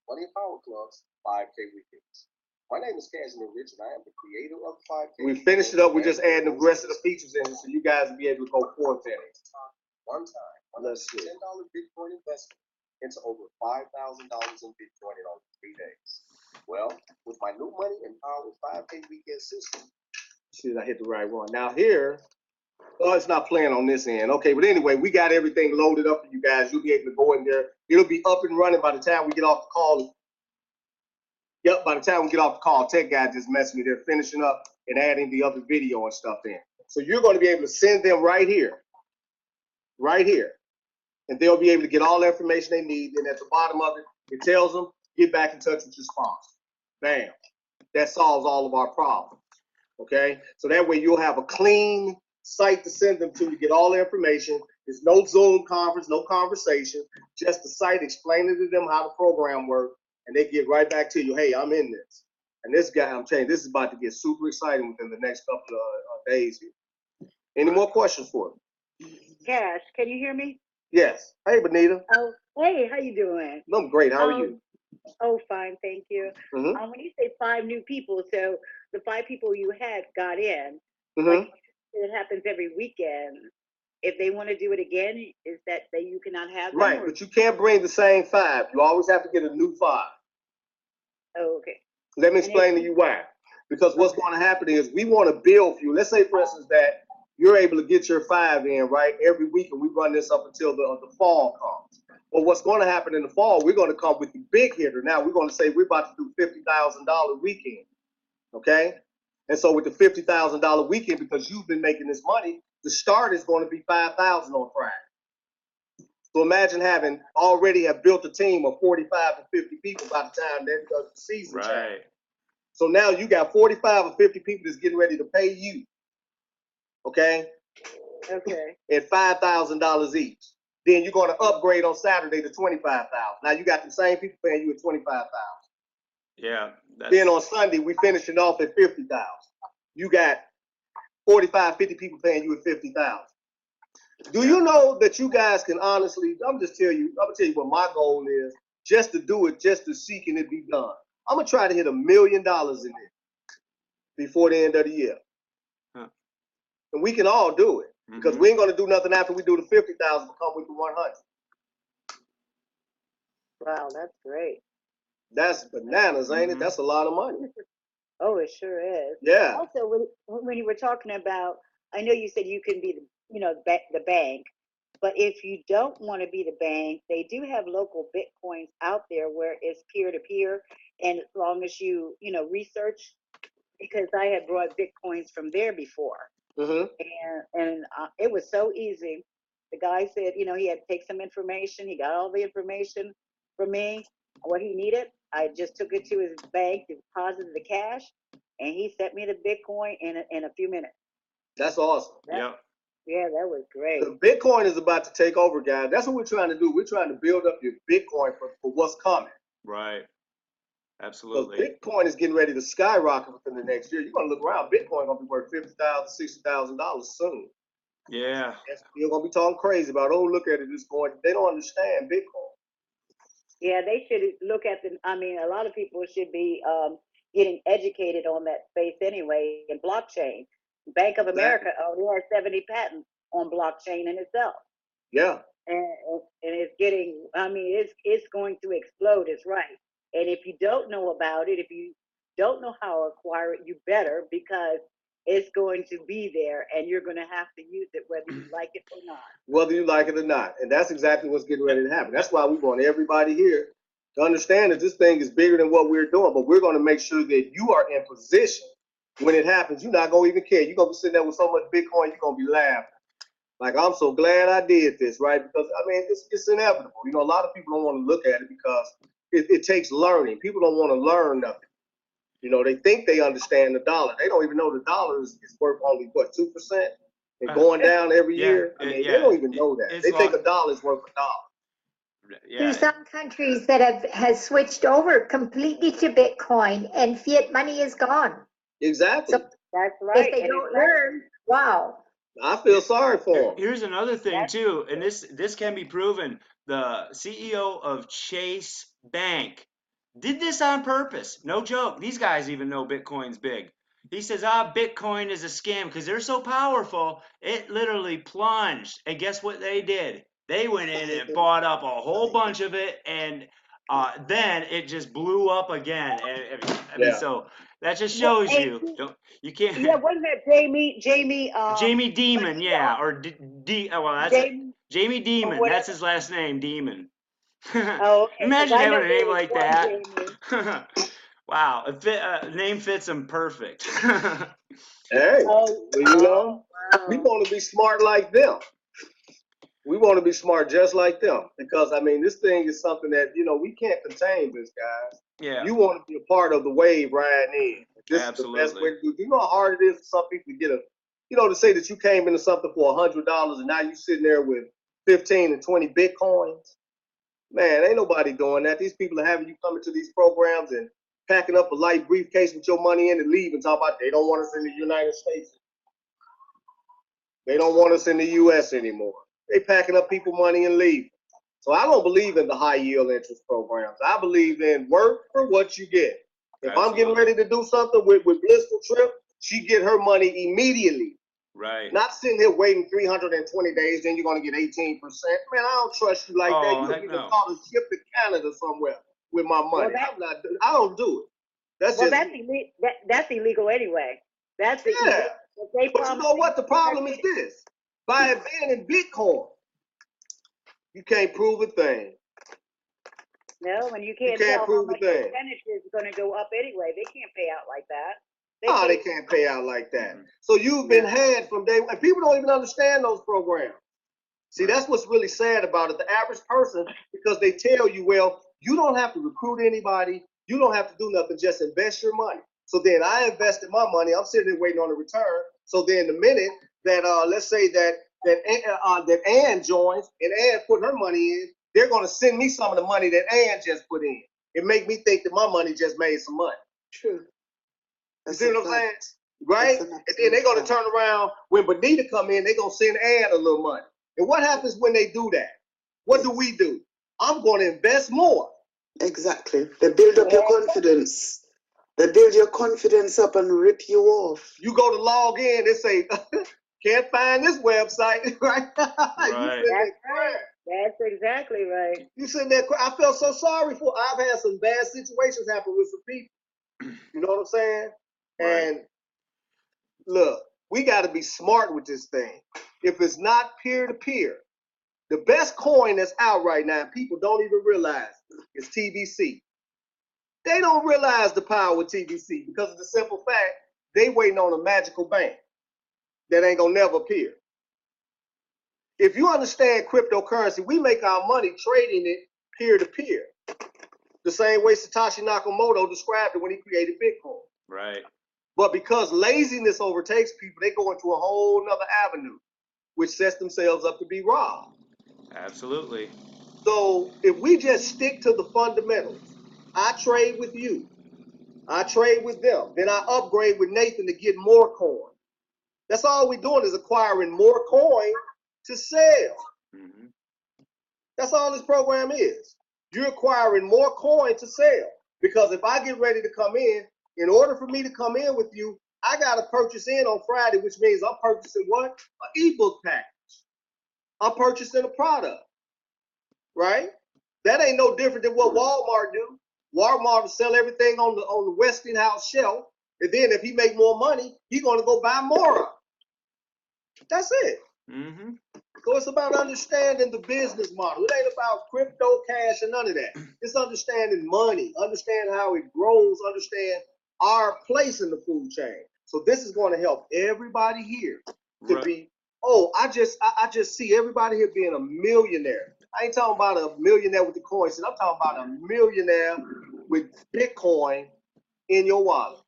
Money and Power Club's 5K weekends. My name is Cashmere Rich, and I am the creator of 5K. We finished it up. We're just adding the rest of the features in, so you guys will be able to go forth in it. One time, let's see. $10 Bitcoin investment into over $5,000 in Bitcoin in only 3 days. Well, with my new Money and Power 5K weekend system. See if I hit the right one. Now here. Oh, it's not playing on this end. Okay, but anyway, we got everything loaded up for you guys. You'll be able to go in there. It'll be up and running by the time we get off the call. Yep, by the time we get off the call, Tech Guy just messed me. They're finishing up and adding the other video and stuff in. So you're going to be able to send them right here. And they'll be able to get all the information they need. And at the bottom of it, it tells them, get back in touch with your sponsor. Bam. That solves all of our problems. Okay? So that way you'll have a clean site to send them to get all the information. There's no Zoom conference, no conversation, just the site explaining to them how the program works, and they get right back to you. Hey, I'm in this. And this guy, I'm telling you, this is about to get super exciting within the next couple of days here. Any more questions for me? Cash, can you hear me? Yes. Hey, Benita. Oh, hey, how you doing? I'm great. How are you? Oh, fine, thank you. When you say 5 new people, so the 5 people you had got in, Like it happens every weekend. If they want to do it again, is that you cannot have them? Right, but you can't bring the same 5. You always have to get a new 5. Oh, okay. Let me explain to you why. Because what's going to happen is we want to build for you. Let's say, for instance, that you're able to get your 5 in, right, every week, and we run this up until the fall comes. Well, what's going to happen in the fall, we're going to come with the big hitter. Now, we're going to say we're about to do $50,000 weekend, okay? And so with the $50,000 weekend, because you've been making this money, the start is going to be $5,000 on Friday. So imagine having already have built a team of 45 to 50 people by the time that the season changes. So now you got 45 or 50 people that's getting ready to pay you, okay? Okay. At $5,000 each. Then you're going to upgrade on Saturday to $25,000. Now you got the same people paying you at $25,000. Yeah. Then on Sunday we finishing off at $50,000. You got 45, 50 people paying you at $50,000. Do you know that you guys can honestly? I'm gonna tell you what my goal is. Just to do it, just to see can it be done. I'm gonna try to hit $1 million in it before the end of the year, and we can all do it because we ain't gonna do nothing after we do the 50,000 to come with the 100. Wow, that's great. That's bananas, ain't it? That's a lot of money. Oh, it sure is. Yeah. Also, when you were talking about, I know you said you can be the bank, but if you don't want to be the bank, they do have local Bitcoins out there where it's peer to peer, and as long as you research, because I had brought Bitcoins from there before, and it was so easy. The guy said, he had to take some information. He got all the information from me, what he needed. I just took it to his bank, deposited the cash, and he sent me the Bitcoin in a few minutes. That's awesome. Yeah, that was great. The Bitcoin is about to take over, guys. That's what we're trying to do. We're trying to build up your Bitcoin for what's coming. Right. Absolutely. Because Bitcoin is getting ready to skyrocket within the next year. You're going to look around, Bitcoin going to be worth $50,000, $60,000 soon. Yeah. You're going to be talking crazy about, oh, look at it, it's going. They don't understand Bitcoin. Yeah, they should look at a lot of people should be getting educated on that space anyway in blockchain. Bank of America only has 70 patents on blockchain in itself. Yeah. And it's getting, it's going to explode, it's right. And if you don't know about it, if you don't know how to acquire it, you better, because it's going to be there and you're going to have to use it whether you like it or not. Whether you like it or not. And that's exactly what's getting ready to happen. That's why we want everybody here to understand that this thing is bigger than what we're doing, but we're going to make sure that you are in position when it happens. You're not going to even care. You're going to be sitting there with so much Bitcoin, you're going to be laughing. Like, I'm so glad I did this, right? Because, it's inevitable. A lot of people don't want to look at it because it takes learning. People don't want to learn nothing. They think they understand the dollar. They don't even know the dollar is worth only, 2%? And going down every year? They don't even know that. They think a dollar is worth $1. There's some countries that have switched over completely to Bitcoin, and fiat money is gone. Exactly. So that's right. If they don't learn, wow. I feel sorry for them. Here's another thing too, and this can be proven. The CEO of Chase Bank did this on purpose. No joke. These guys even know Bitcoin's big. He says, Bitcoin is a scam because they're so powerful. It literally plunged. And guess what they did? They went in and bought up a whole bunch of it, and then it just blew up again. And so that just shows you can't. Yeah, wasn't that Jamie Demon, yeah, or Jamie Demon. That's his last name, Demon. Oh, okay. Imagine having a name like that. Wow, name fits him perfect. Hey, we want to be smart like them. We want to be smart just like them, because this thing is something that we can't contain this, guys. Yeah. You want to be a part of the wave riding in. This Absolutely. is the best way to do it. You know how hard it is for some people to get to say that you came into something for $100 and now you're sitting there with 15 and 20 Bitcoins. Man, ain't nobody doing that. These people are having you come into these programs and packing up a light briefcase with your money in and leave and talk about they don't want us in the United States. They don't want us in the U.S. anymore. They packing up people money and leaving. So I don't believe in the high yield interest programs. I believe in work for what you get. If I'm getting ready to do something with Blissful Trip, she get her money immediately. Right. Not sitting here waiting 320 days, then you're gonna get 18%. Man, I don't trust you like that. Oh, You'll heck get no. called to ship to Canada somewhere with my Well, money. I don't do it. That's well, just that's illegal anyway. That's the yeah. if they But you promise know what? The problem is this: by it being in Bitcoin, you can't prove a thing. No, and you You can't can't tell how prove a much thing. percentage is going to go up anyway. They can't pay out like that. No, they can't pay out like that. So you've been had from day one. And people don't even understand those programs. See, that's what's really sad about it. The average person, because they tell you, well, you don't have to recruit anybody. You don't have to do nothing. Just invest your money. So then I invested my money. I'm sitting there waiting on a return. So then the minute that, let's say that Ann joins and Ann put her money in, they're going to send me some of the money that Ann just put in. It make me think that my money just made some money. True. You see what I'm saying? Right? And then they're going to turn around. When Bonita come in, they're going to send Ann a little money. And what happens when they do that? What do we do? I'm going to invest more. Exactly. They build up your confidence. They build your confidence up and rip you off. You go to log in, they say, can't find this website, right? Right. That's exactly right. You sitting there, I felt so sorry for, I've had some bad situations happen with some people. You know what I'm saying? Right. And look, we got to be smart with this thing. If it's not peer-to-peer, the best coin that's out right now, people don't even realize, is TBC. They don't realize the power of TBC because of the simple fact they waiting on a magical bank that ain't gonna never appear. If you understand cryptocurrency, we make our money trading it peer-to-peer. The same way Satoshi Nakamoto described it when he created Bitcoin. Right. But because laziness overtakes people, they go into a whole nother avenue, which sets themselves up to be robbed. Absolutely. So if we just stick to the fundamentals, I trade with you, I trade with them, then I upgrade with Nathan to get more coin. That's all we're doing is acquiring more coin to sell. Mm-hmm. That's all this program is. You're acquiring more coin to sell. Because if I get ready to come in order for me to come in with you, I got to purchase in on Friday, which means I'm purchasing what? An ebook package. I'm purchasing a product, right? That ain't no different than what Walmart do. Walmart will sell everything on the Westinghouse shelf, and then if he make more money, he's going to go buy more of it. That's it. Mm-hmm. So it's about understanding the business model. It ain't about crypto, cash, and none of that. It's understanding money, understand how it grows, understand our place in the food chain. So this is going to help everybody here to be, I just see everybody here being a millionaire. I ain't talking about a millionaire with the coins. I'm talking about a millionaire with Bitcoin in your wallet.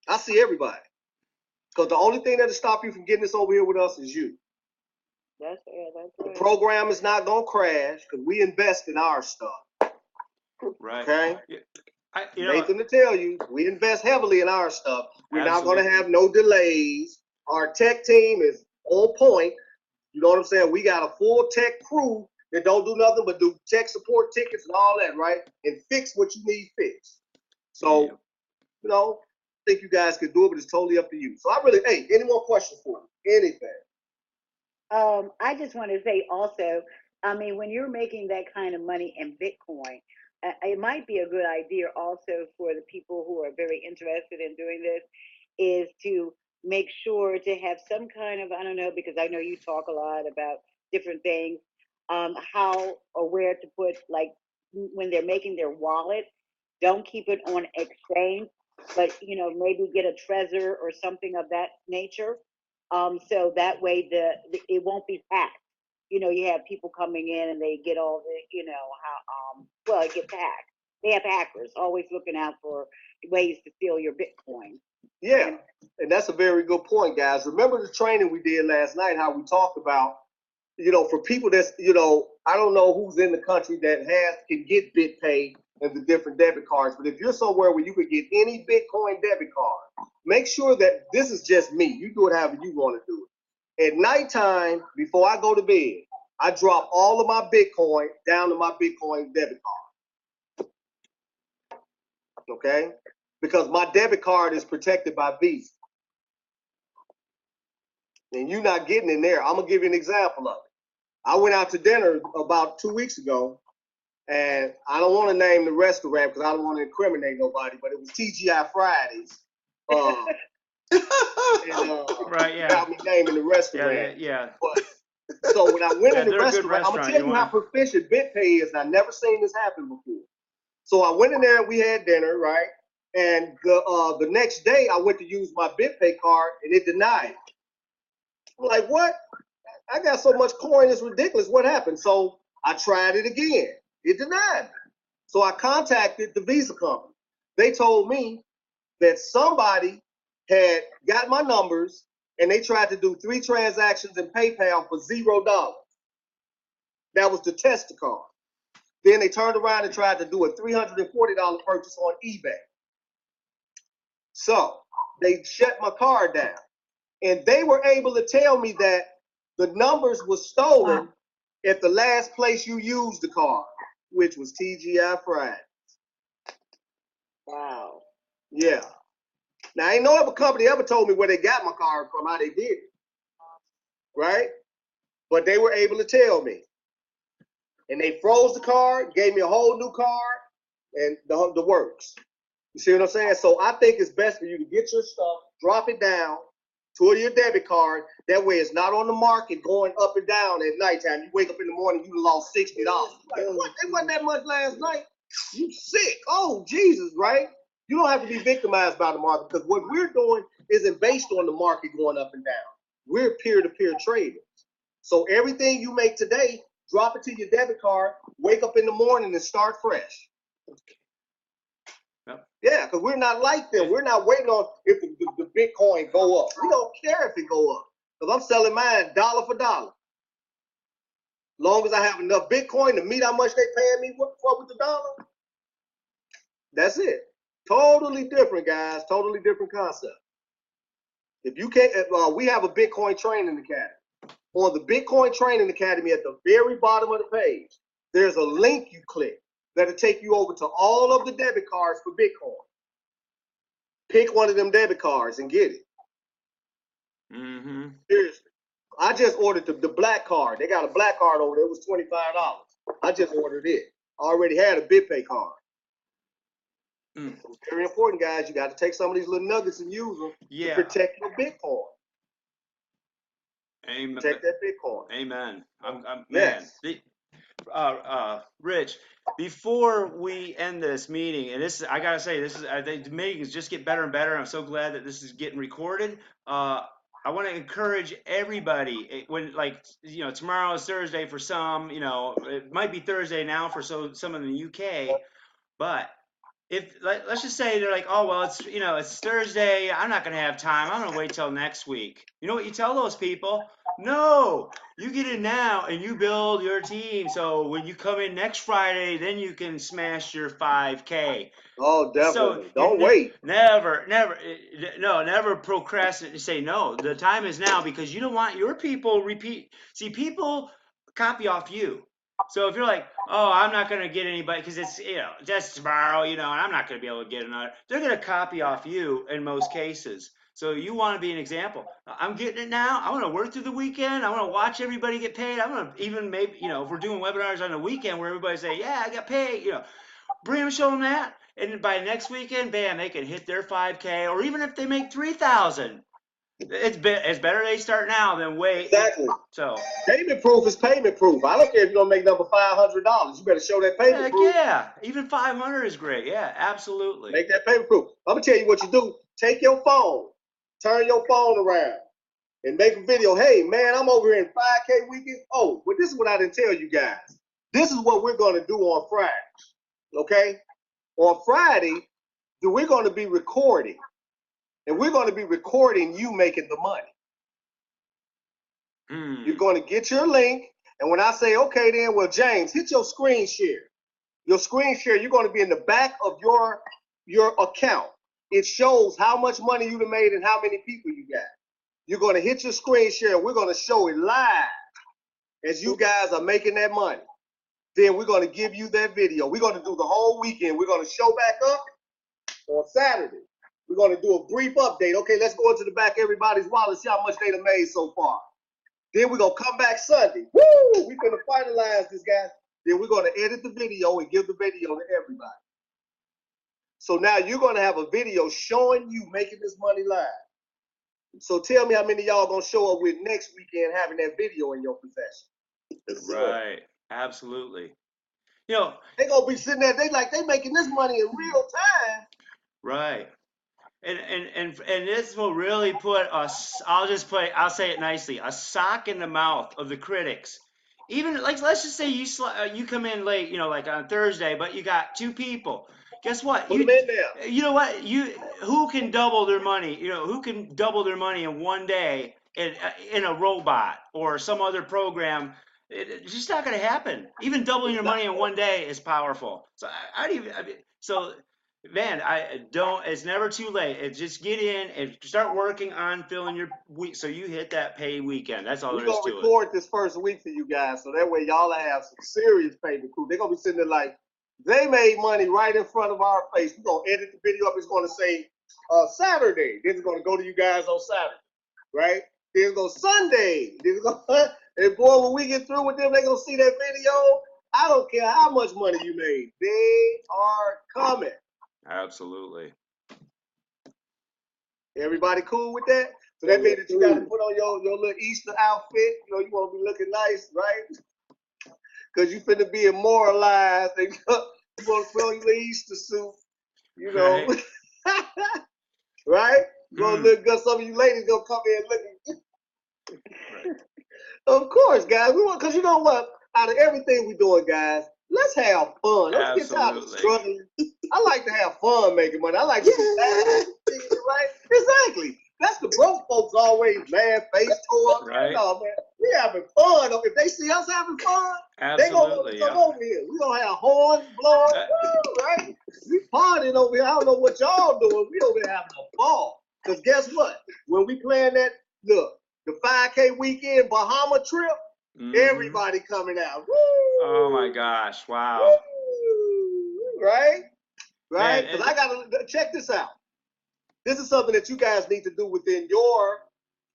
I see everybody. Because the only thing that'll stop you from getting this over here with us is you. That's right. The program is not going to crash because we invest in our stuff. Right. Okay? Yeah. Nathan to tell you, we invest heavily in our stuff. We're Absolutely. not going to have no delays. Our tech team is on point. You know what I'm saying? We got a full tech crew that don't do nothing but do tech support tickets and all that, right? And fix what you need fixed. So, you know, I think you guys can do it, but it's totally up to you. So any more questions for me? Anything? I just want to say also, I mean, when you're making that kind of money in Bitcoin, it might be a good idea also for the people who are very interested in doing this is to make sure to have some kind of, I don't know, because I know you talk a lot about different things, how or where to put, like when they're making their wallet, don't keep it on exchange, but, you know, maybe get a Trezor or something of that nature. So that way it won't be hacked. You know, you have people coming in and they get all the, you know, how, it gets hacked. They have hackers always looking out for ways to steal your Bitcoin. Yeah, and that's a very good point, guys. Remember the training we did last night, how we talked about, you know, for people that's, you know, I don't know who's in the country that can get BitPay and the different debit cards, but if you're somewhere where you could get any Bitcoin debit card, make sure that this is just me. You do it however you want to do it. At nighttime, before I go to bed, I drop all of my Bitcoin down to my Bitcoin debit card. Okay? Because my debit card is protected by Visa. and you're not getting in there. I'm gonna give you an example of it. I went out to dinner about 2 weeks ago, and I don't want to name the restaurant because I don't want to incriminate nobody, but it was TGI Fridays. Right, yeah. Got me naming the restaurant. Yeah. But, so when I went in the they're a good restaurant, I'm gonna restaurant. tell you how proficient BitPay is, and I've never seen this happen before. So I went in there and we had dinner, right? And the next day I went to use my BitPay card and it denied. I'm like, what? I got so much coin, it's ridiculous. What happened? So I tried it again. It denied me. So I contacted the Visa company. They told me that somebody had got my numbers and they tried to do 3 transactions in PayPal for $0. That was to test the card. Then they turned around and tried to do a $340 purchase on eBay. So they shut my card down. And they were able to tell me that the numbers were stolen at the last place you used the card, which was TGI Fridays. Wow. Yeah. Now, ain't no other company ever told me where they got my card from, how they did it. Right? But they were able to tell me. And they froze the card, gave me a whole new card, and the works. You see what I'm saying? So I think it's best for you to get your stuff, drop it down to your debit card. That way it's not on the market going up and down at nighttime. You wake up in the morning, you lost $60. Like, what? It wasn't that much last night. You sick. Oh, Jesus, right? You don't have to be victimized by the market because what we're doing isn't based on the market going up and down. We're peer-to-peer traders. So everything you make today, drop it to your debit card, wake up in the morning and start fresh. Yep. Yeah, because we're not like them. We're not waiting on if the Bitcoin go up. We don't care if it go up because I'm selling mine dollar for dollar. Long as I have enough Bitcoin to meet how much they paying me for with the dollar, that's it. Totally different, guys. Totally different concept. If you can't, we have a Bitcoin training academy. On the Bitcoin Training Academy at the very bottom of the page, there's a link you click that'll take you over to all of the debit cards for Bitcoin. Pick one of them debit cards and get it. Mm-hmm. Seriously. I just ordered the black card. They got a black card over there. It was $25. I just ordered it. I already had a BitPay card. So it's very important, guys. You got to take some of these little nuggets and use them to protect your Bitcoin. Amen. Protect that Bitcoin. Amen. I'm yes. Man. Rich, before we end this meeting, and this is, I gotta say, this is the meetings just get better and better. I'm so glad that this is getting recorded. I want to encourage everybody when, like, tomorrow is Thursday for some. It might be Thursday now for some in the UK, but let's just say they're like, oh well, it's Thursday, I'm not gonna have time, I'm gonna wait till next week. You know what you tell those people? No, you get in now and you build your team. So when you come in next Friday, then you can smash your 5K. Oh, definitely. So don't wait. Never procrastinate and say no. The time is now because you don't want your people repeat. See, people copy off you. So if you're like, oh, I'm not going to get anybody because it's, just tomorrow, and I'm not going to be able to get another, they're going to copy off you in most cases. So you want to be an example. I'm getting it now. I want to work through the weekend. I want to watch everybody get paid. I want to even maybe, if we're doing webinars on the weekend where everybody say, yeah, I got paid, bring them, show them that. And by next weekend, bam, they can hit their 5K, or even if they make 3,000. It's better they start now than wait. Exactly. So payment proof is payment proof. I don't care if you don't make number $500. You better show that payment proof. Yeah, even 500 is great. Yeah, absolutely. Make that payment proof. I'm gonna tell you what you do. Take your phone, turn your phone around, and make a video. Hey man, I'm over here in 5K weekend. Oh, but this is what I didn't tell you guys. This is what we're gonna do on Friday. Okay? On Friday, we're gonna be recording. And we're going to be recording you making the money. You're going to get your link. And when I say, okay, then, well, James, hit your screen share. Your screen share, you're going to be in the back of your account. It shows how much money you made and how many people you got. You're going to hit your screen share. We're going to show it live as you guys are making that money. Then we're going to give you that video. We're going to do the whole weekend. We're going to show back up on Saturday. We're going to do a brief update. Okay, let's go into the back of everybody's wallet, see how much they done made so far. Then we're going to come back Sunday. Woo! We're going to finalize this, guys. Then we're going to edit the video and give the video to everybody. So now you're going to have a video showing you making this money live. So tell me how many of y'all going to show up with next weekend having that video in your possession. Right. Absolutely. You know, They going to be sitting there, they making this money in real time. right. And this will really put us, I'll say it nicely, a sock in the mouth of the critics. Even like, let's just say you come in late, you know, like on Thursday, but you got 2 people. Guess what? Put them in there. You know what? Who can double their money? You know, who can double their money in one day in a robot or some other program? It's just not going to happen. Even doubling your money in one day is powerful. So man, it's never too late. Just get in and start working on filling your week so you hit that pay weekend. That's all there is to it. We're going to record this first week for you guys, so that way y'all have some serious payment crew. They're going to be sitting there like, they made money right in front of our face. We're going to edit the video up. It's going to say Saturday. Then it's going to go to you guys on Saturday, right? Then it's going to Sunday. Then it's going and boy, when we get through with them, they're going to see that video. I don't care how much money you made. They are coming. Absolutely. Everybody cool with that? So that means that you got to put on your little Easter outfit. You know, you want to be looking nice, right? Because you finna be immortalized. And you want to put on your little Easter suit, you know. Right? Right? You want to look good. Some of you ladies going to come in looking. Right. Of course, guys. We want, because you know what? Out of everything we doing, guys, let's have fun. Let's get tired of struggling. I like to have fun making money. I like to be right? Exactly. That's the broke folks always mad, face tore up. Right. No, man. We having fun. If they see us having fun, they gonna come over here. We gonna have horns blowing, right? We partying over here. I don't know what y'all doing. We over here having a ball. Because guess what? When we playing that, look, the 5K weekend Bahama trip, everybody coming out. Woo! Oh my gosh! Wow. Woo! Right? Right? Because I gotta check this out. This is something that you guys need to do within your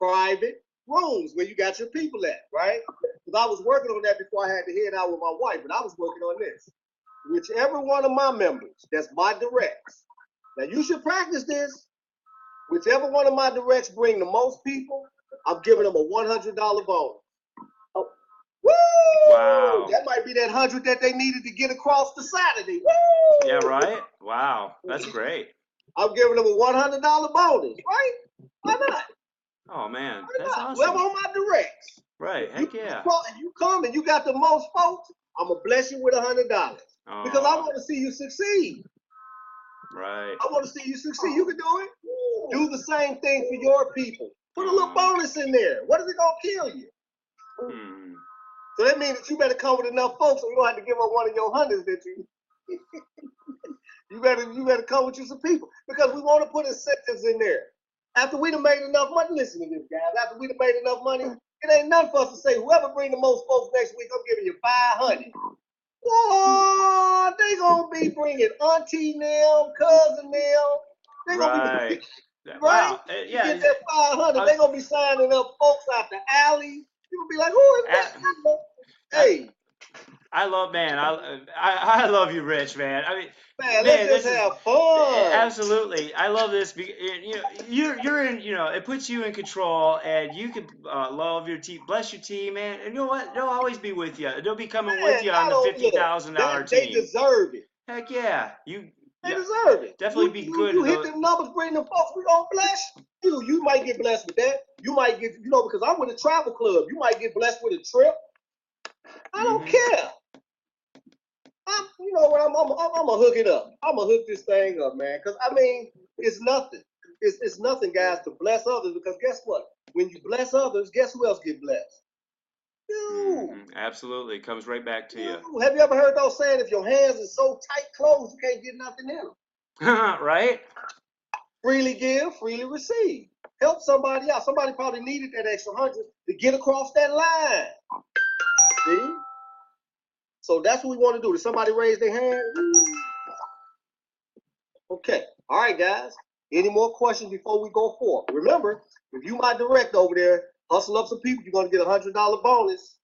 private rooms where you got your people at, right? Because I was working on that before I had to head out with my wife, but I was working on this. Whichever one of my members, that's my directs. Now you should practice this. Whichever one of my directs bring the most people, I'm giving them a $100 bonus. Oh. Woo! Wow. That might be that 100 that they needed to get across the Saturday. Woo! Yeah, right? Wow. That's great. I'm giving them a $100 bonus, right? Why not? Oh man, Why that's not? awesome. Well, on my directs. Right, heck yeah. You come and you got the most folks, I'm gonna bless you with $100 because I want to see you succeed. Right. I want to see you succeed. You can do it. Do the same thing for your people. Put a little bonus in there. What is it gonna kill you? So that means that you better come with enough folks, so you don't have to give up one of your hundreds that you. You better come with you some people because we want to put incentives in there. After we done made enough money, listen to this, guys. After we done made enough money, it ain't nothing for us to say, whoever bring the most folks next week, I'm giving you 500. Oh, they gonna be bringing auntie them, cousin them. They gonna be right. Wow. You get that 500. They gonna be signing up folks out the alley. You gonna be like, who is that? Hey. I love you, Rich, man. I mean, man, let's just have fun. Absolutely, I love this. You know, you're in. You know, it puts you in control, and you can love your team, bless your team, man. And you know what? They'll always be with you. They'll be coming with you on the $50,000 team. They deserve it. Heck yeah, they deserve it. Definitely be good. You hit them numbers, bring them folks. We gonna bless you. You might get blessed with that. You might get, because I'm with a travel club. You might get blessed with a trip. I don't care. I'm gonna hook it up. I'm gonna hook this thing up, man. Because I mean, it's nothing. It's nothing, guys, to bless others. Because guess what? When you bless others, guess who else get blessed? You. Absolutely, comes right back to you. Have you ever heard those saying? If your hands are so tight closed, you can't get nothing in them. Right? Freely give, freely receive. Help somebody out. Somebody probably needed that extra 100 to get across that line. See? So that's what we want to do. Did somebody raise their hand? Okay. All right, guys. Any more questions before we go forth? Remember, if you my direct over there, hustle up some people, you're gonna get $100 bonus.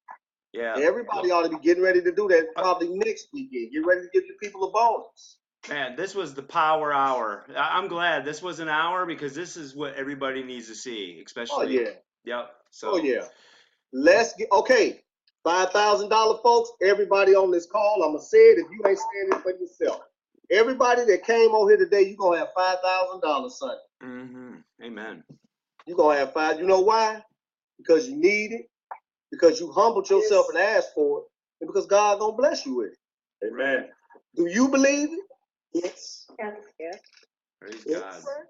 Yeah. Everybody ought to be getting ready to do that probably next weekend. Get ready to give your people a bonus. Man, this was the power hour. I'm glad this was an hour because this is what everybody needs to see, especially. Oh yeah. Yep. So. Oh yeah. Let's get okay. $5,000 folks. Everybody on this call. I'ma say it if you ain't saying it for yourself. Everybody that came on here today, you gonna have $5,000 Sunday. Mm-hmm. Amen. You gonna have five. You know why? Because you need it. Because you humbled yourself and asked for it, and because God gonna bless you with it. Amen. Do you believe it? Yes. Yes. Praise Yes. God.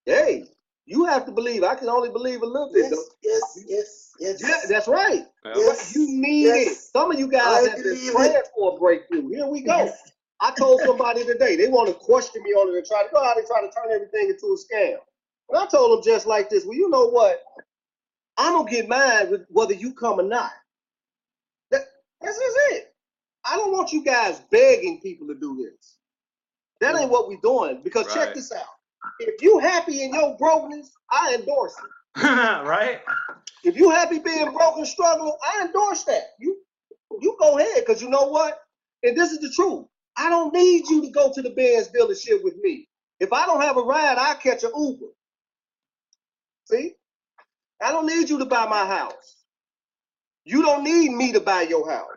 Hey, you have to believe. I can only believe a little bit. Yes. Yeah, that's right. Well, Yes. You need it. Some of you guys I have been believe praying it. for a breakthrough. Here we go. I told somebody today, they want to question me on it and try to go out and try to turn everything into a scam. And I told them just like this, well, you know what? I'm going to get mine with whether you come or not. That's just it. I don't want you guys begging people to do this. That ain't what we're doing. Because check Right. this out. If you happy in your brokenness, I endorse it. Right? If you happy being broke and struggling, I endorse that. You go ahead, because you know what? And this is the truth. I don't need you to go to the Benz dealership with me. If I don't have a ride, I'll catch an Uber. See? I don't need you to buy my house. You don't need me to buy your house.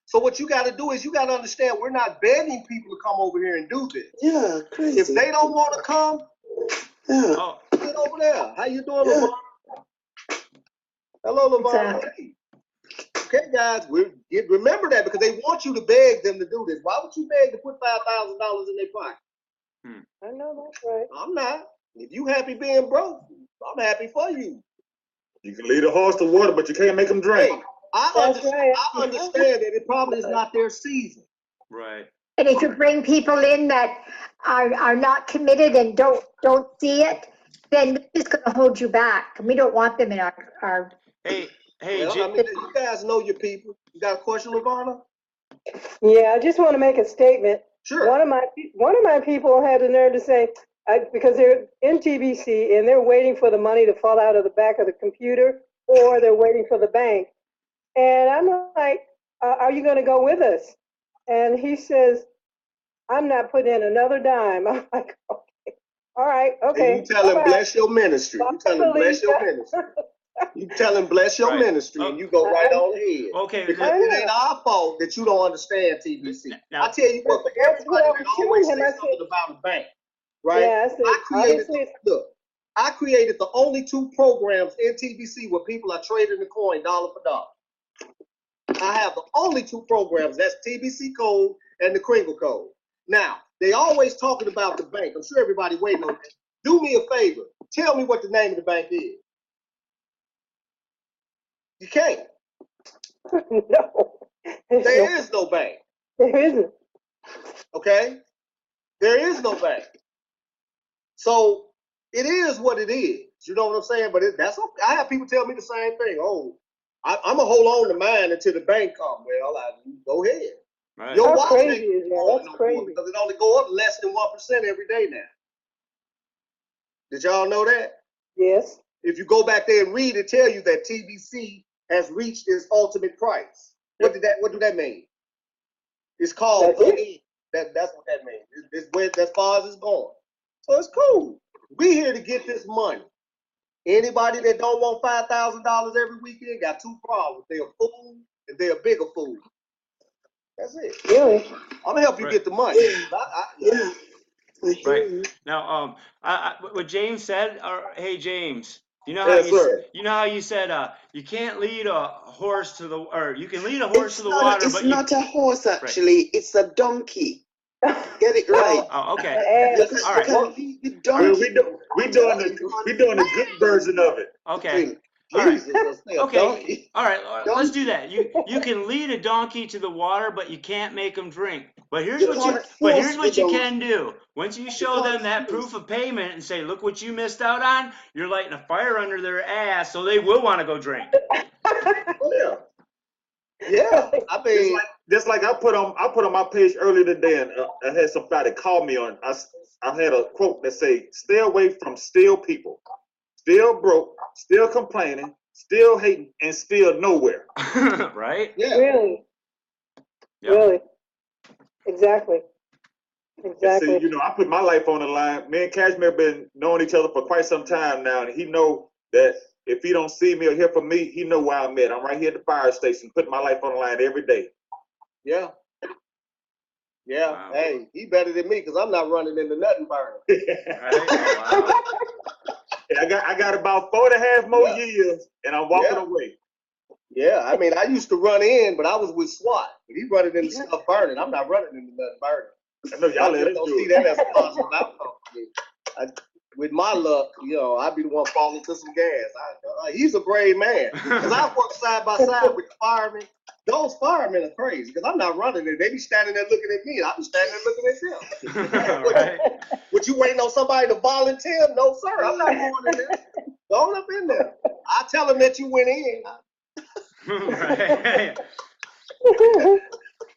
So what you got to do is you got to understand we're not begging people to come over here and do this. Yeah, crazy. If they don't want to come, Yeah. Oh, sit over there. How you doing, Yeah. LeVon? Hello, LeVon. Exactly. Okay, guys, remember that because they want you to beg them to do this. Why would you beg to put $5,000 in their pocket? I know that's right. I'm not. If you happy being broke, I'm happy for you. You can lead a horse to water, but you can't make him drink. Hey, I understand that it probably is not their season. right. And if you bring people in that are not committed and don't see it, then we're just going to hold you back. We don't want them in our Hey, Well, Jay. I mean, you guys know your people. You got a question, LaVonna? Yeah, I just want to make a statement. Sure. One of my people had the nerve to say, because they're in TBC and they're waiting for the money to fall out of the back of the computer, or they're waiting for the bank. And I'm like, are you going to go with us? And he says, I'm not putting in another dime. I'm like, okay, all right, okay. And you tell him, bye-bye. bless your ministry. You tell him, bless your ministry. You tell him, bless your Right. ministry, and you go right on ahead. Okay. Because it ain't our fault that you don't understand TBC. Now- I tell you what, for That's what everybody I that was always telling say him. I something said, about a bank, right? yeah, I said, I created the only 2 programs in TBC where people are trading the coin dollar for dollar. I have the only 2 programs. That's TBC code and the Kringle code. Now, they always talking about the bank. I'm sure everybody waiting on it. Do me a favor. Tell me what the name of the bank is. You can't. no. There is no bank. There isn't. Okay? There is no bank. So it is what it is. You know what I'm saying? But that's okay. I have people tell me the same thing. Oh, I'm gonna hold on to mine until the bank comes. Well, go ahead. Right. Your How wallet crazy ain't is that? growing That's no more crazy. because it only go up less than 1% every day now. Did y'all know that? Yes. If you go back there and read, it tell you that TBC has reached its ultimate price. What do that mean? It's called That's it. that's what that means. It's where as far as it's going. So it's cool. We here to get this money. Anybody that don't want $5,000 every weekend got 2 problems. They're a fool and they're a bigger fool. That's it. Really? I'm gonna help you get the money. Yeah. I hear Right. you. Now, what James said, hey James, you know Yes, sir. how you said you can't lead a horse to the, or you can lead a horse to the water, It's but not a horse, actually. Right. It's a donkey. Get it right. Oh, okay. Because All you right. can lead the Well, donkey. we doing the good version of it. Okay. All right. Jesus, Okay. All right. Let's do Donkey. that. You can lead a donkey to the water, but you can't make them drink. But here's You what can't force the you donkey. can do. Once you show can't them that force. proof of payment and say, look what you missed out on, you're lighting a fire under their ass, so they will want to go drink. Oh yeah. Yeah. I mean, Just like I put on my page earlier today, and I had somebody call me on. I've had a quote that say, "Stay away from still people, still broke, still complaining, still hating, and still nowhere." Right? Yeah. Really, Yep. really, exactly, And see, exactly. you know, I put my life on the line. Me and Cashmere been knowing each other for quite some time now, and he know that if he don't see me or hear from me, he know where I'm at. I'm right here at the fire station, putting my life on the line every day. Yeah. Yeah. Wow. Hey, he better than me because I'm not running into nothing burning. Right? Wow. I got about 4.5 more Yeah. years, and I'm walking Yeah. away. Yeah, I mean, I used to run in, but I was with SWAT. But he running into stuff burning. I'm not running into nothing burning. I know y'all let I us don't do see it. that as a positive outcome for me. With my luck, you know, I'd be the one falling to some gas. He's a brave man. Because I've worked side by side with the firemen. Those firemen are crazy because I'm not running there. They be standing there looking at me, and I be standing there looking at them. Right? Would you waiting on somebody to volunteer? No, sir. I'm not going in there. Going up in there. I tell them that you went in. Right.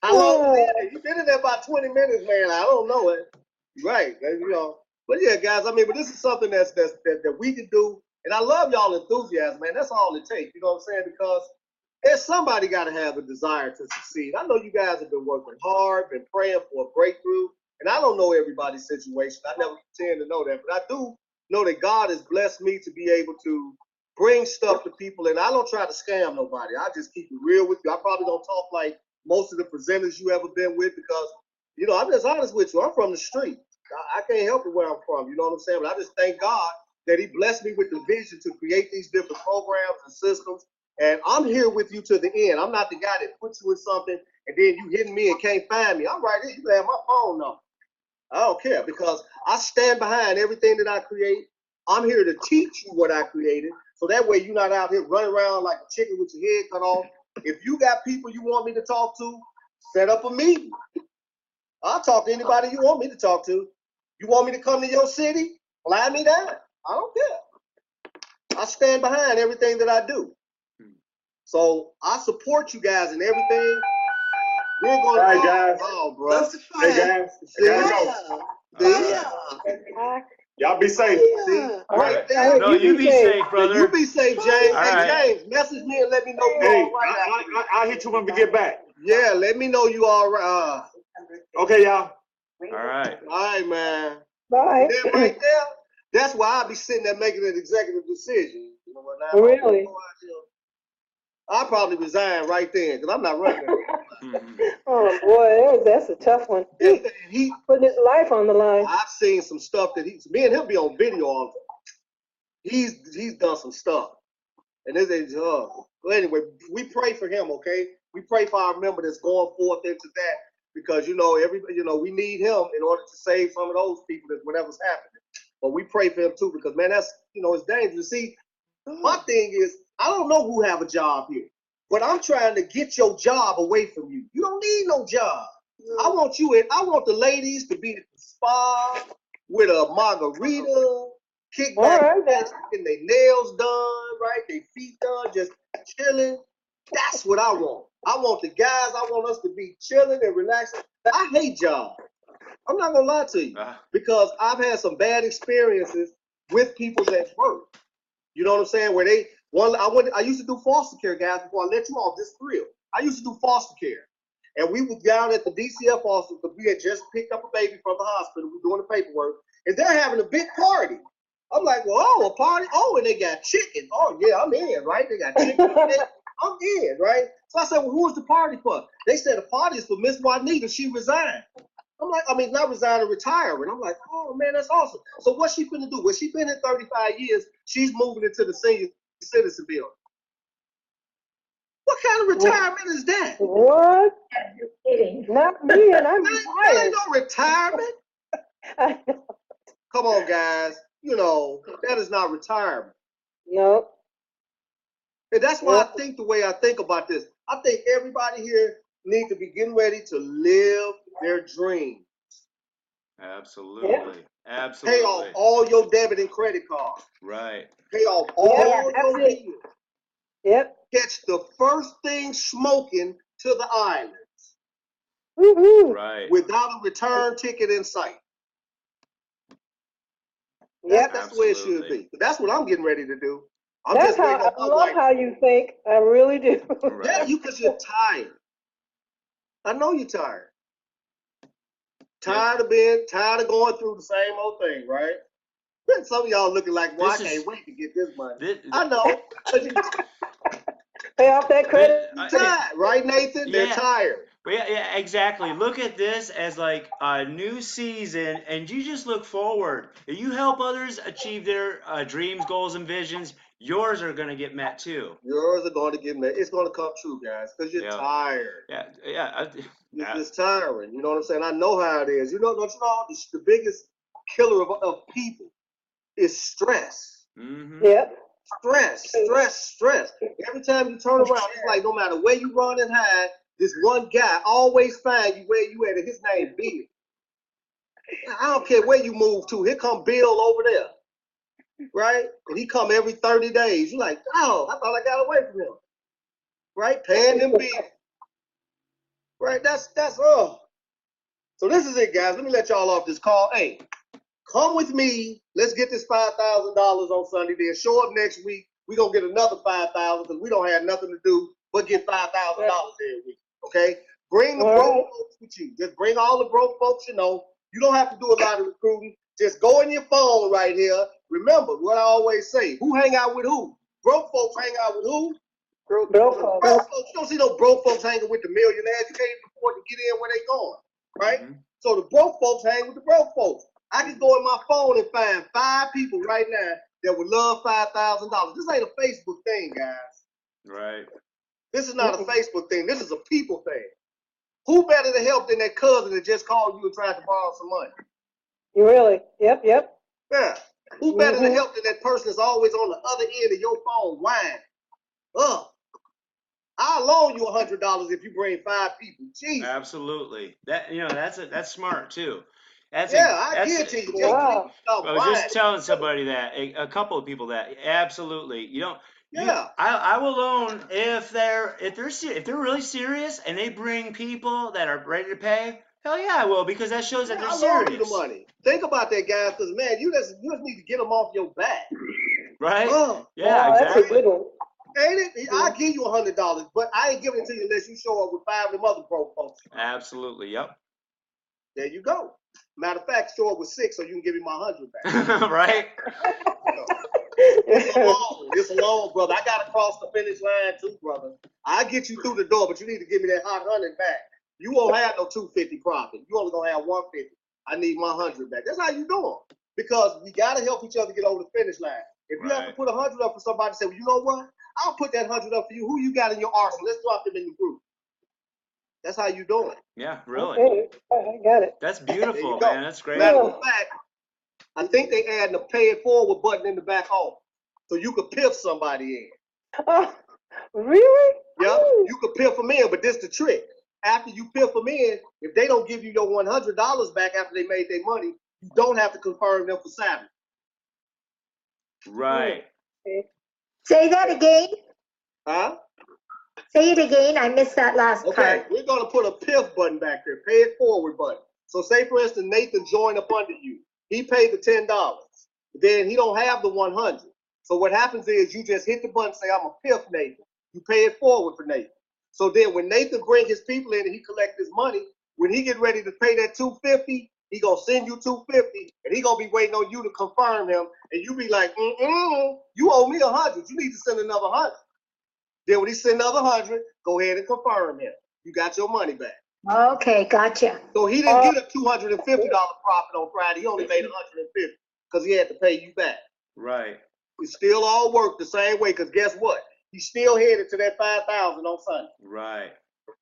How long was it? You been in there about 20 minutes, man. I don't know it. Right. You know. But yeah, guys, I mean, but this is something that we can do. And I love y'all enthusiasm, man. That's all it takes. You know what I'm saying? Because there's somebody got to have a desire to succeed. I know you guys have been working hard, been praying for a breakthrough. And I don't know everybody's situation. I never pretend to know that. But I do know that God has blessed me to be able to bring stuff to people. And I don't try to scam nobody. I just keep it real with you. I probably don't talk like most of the presenters you ever been with because, you know, I'm just honest with you. I'm from the street. I can't help it where I'm from. You know what I'm saying? But I just thank God that he blessed me with the vision to create these different programs and systems. And I'm here with you to the end. I'm not the guy that puts you in something and then you hitting me and can't find me. I'm right here. You can have my phone number. I don't care because I stand behind everything that I create. I'm here to teach you what I created. So that way you're not out here running around like a chicken with your head cut off. If you got people you want me to talk to, set up a meeting. I'll talk to anybody you want me to talk to. You want me to come to your city? Fly me down. I don't care. I stand behind everything that I do. So I support you guys in everything. We're going to. All right, guys. Oh, bro. That's the Hey, fire. guys. I gotta go. Fire. Y'all be safe. Fire. Right there. No, you be safe, brother. You be safe, James. All Hey, right. James, message me and let me know you Hey, all right. I'll hit you when we get back. Yeah, let me know you all right. Okay, y'all. All right. All right, man. Bye. That right there, that's why I be sitting there making an executive decision. You know what, now, Really? I'll probably resign right then because I'm not running. Oh boy, that's a tough one. He Putting his life on the line. I've seen some stuff that me and him be on video all the time. He's done some stuff. And this is well, anyway, we pray for him, okay? We pray for our member that's going forth into that because everybody, we need him in order to save some of those people that whatever's happening. But we pray for him too because man, that's it's dangerous. See, my thing is I don't know who have a job here, but I'm trying to get your job away from you. You don't need no job. I want the ladies to be at the spa with a margarita, kick back, All right, getting their nails done, right? Their feet done, just chilling. That's what I want. I want the guys, I want us to be chilling and relaxing. I hate jobs. I'm not gonna lie to you because I've had some bad experiences with people that work. You know what I'm saying? Where I used to do foster care, guys, before I let you off this thrill. I used to do foster care. And we was down at the DCF hospital because we had just picked up a baby from the hospital. We were doing the paperwork. And they're having a big party. I'm like, well, a party? Oh, and they got chicken. Oh, yeah, I'm in, right? They got chicken. I'm in, right? So I said, well, who was the party for? They said the party is for Miss Juanita. She resigned. I'm like, not resigning, retiring. I'm like, oh, man, that's awesome. So what's she finna do? Well, she's been in 35 years. She's moving into the senior citizen building. What kind of retirement is that? What? You're kidding. Not me, and I'm That ain't retired. no retirement. Come on, guys. That is not retirement. No. And that's why I think the way I think about this. I think everybody here needs to be getting ready to live their dream. Absolutely. Absolutely. Pay off all your debit and credit cards. Right. Pay off all your bills. Yep. Catch the first thing smoking to the islands Woo-hoo. Right. without a return ticket in sight. Yep. That's the way it should Absolutely. be. That's what I'm getting ready to do. I'm That's just how waiting on I my love wife. how you think. I really do. Yeah, Right. you because you're tired. I know you're tired. Tired of going through the same old thing, right? Then some of y'all looking like, well, This I is can't wait to get this money. this, I know. But you Pay off that credit. tired, right, Nathan? They're yeah. tired. Well, yeah, exactly. Look at this as like a new season, and you just look forward. If you help others achieve their dreams, goals, and visions, yours are going to get met too. Yours are going to get met. It's going to come true, guys, because you're Yeah, tired. yeah. It's tiring. You know what I'm saying? I know how it is. Don't you know the biggest killer of people is stress. Mm-hmm. Yep. Stress. Every time you turn around, it's like no matter where you run and hide, this one guy always find you where you at, and his name Bill. I don't care where you move to. Here come Bill over there, right? And he come every 30 days. You're like, oh, I thought I got away from him, right? Paying them bills, right? That's So this is it, guys. Let me let y'all off this call. Hey, come with me. Let's get this $5,000 on Sunday. Then show up next week. We're going to get another $5,000 because we don't have nothing to do but get $5,000 every week. Okay? Bring the broke folks with you. Just bring all the broke folks you know. You don't have to do a lot of recruiting. Just go in your phone right here. Remember what I always say. Who hang out with who? Broke folks hang out with who? Broke Broke folks. folks. You don't see no broke folks hanging with the millionaires. You can't even afford to get in where they going. Right? Mm-hmm. So the broke folks hang with the broke folks. I can go in my phone and find 5 people right now that would love $5,000. This ain't a Facebook thing, guys. Right. This is not a Facebook thing. This is a people thing. Who better to help than that cousin that just called you and tried to borrow some money? Really? Yep. Yeah. Who better to help than that person that's always on the other end of your phone whining? I'll loan you $100 if you bring 5 people. Jesus. Absolutely. That's smart too. I get to you. Wow. I was just telling somebody that a couple of people that absolutely I will loan if they're really serious and they bring people that are ready to pay. Hell yeah, I will, because that shows that they're I serious. loan you the money. Think about that, guys, because man, you just need to get them off your back. Right? Yeah, exactly. That's a good one. Ain't it? I'll give you $100, but I ain't giving it to you unless you show up with 5 of them other broke folks. Absolutely. Yep. There you go. Matter of fact, show up with 6 so you can give me my 100 back. Right? It's a loan, brother. I got to cross the finish line too, brother. I get you through the door, but you need to give me that hot 100 back. You won't have no 250 profit. You only gonna have 150. I need my 100 back. That's how you doing. Because we gotta help each other get over the finish line. If you have to put 100 up for somebody, say, well, you know what? I'll put that 100 up for you. Who you got in your arsenal? Let's drop them in the group. That's how you doing. Yeah, really. Okay. I got it. That's beautiful, go. man. That's great. Matter of fact, I think they added a pay it forward button in the back home, so you could piff somebody in. Oh, really? Yeah, you could piff them in, but this the trick. After you piff them in, if they don't give you your $100 back after they made their money, you don't have to confirm them for salary. Right. Okay. Say that again. Huh? Say it again. I missed that last Okay, part. we're gonna put a piff button back there, pay it forward button. So say for instance, Nathan joined up under you. He paid the $10. Then he don't have the 100. So what happens is you just hit the button, say I'm a piff Nathan. You pay it forward for Nathan. So then when Nathan bring his people in and he collect his money, when he get ready to pay that $250, he gonna send you $250, and he gonna be waiting on you to confirm him, and you be like, you owe me 100. You need to send another 100. Then when he send another 100, go ahead and confirm him. You got your money back. Okay, gotcha. So he didn't get a $250 profit on Friday. He only made 150 because he had to pay you back. Right. It still all worked the same way, because guess what? He's still headed to that 5,000 on Sunday. Right.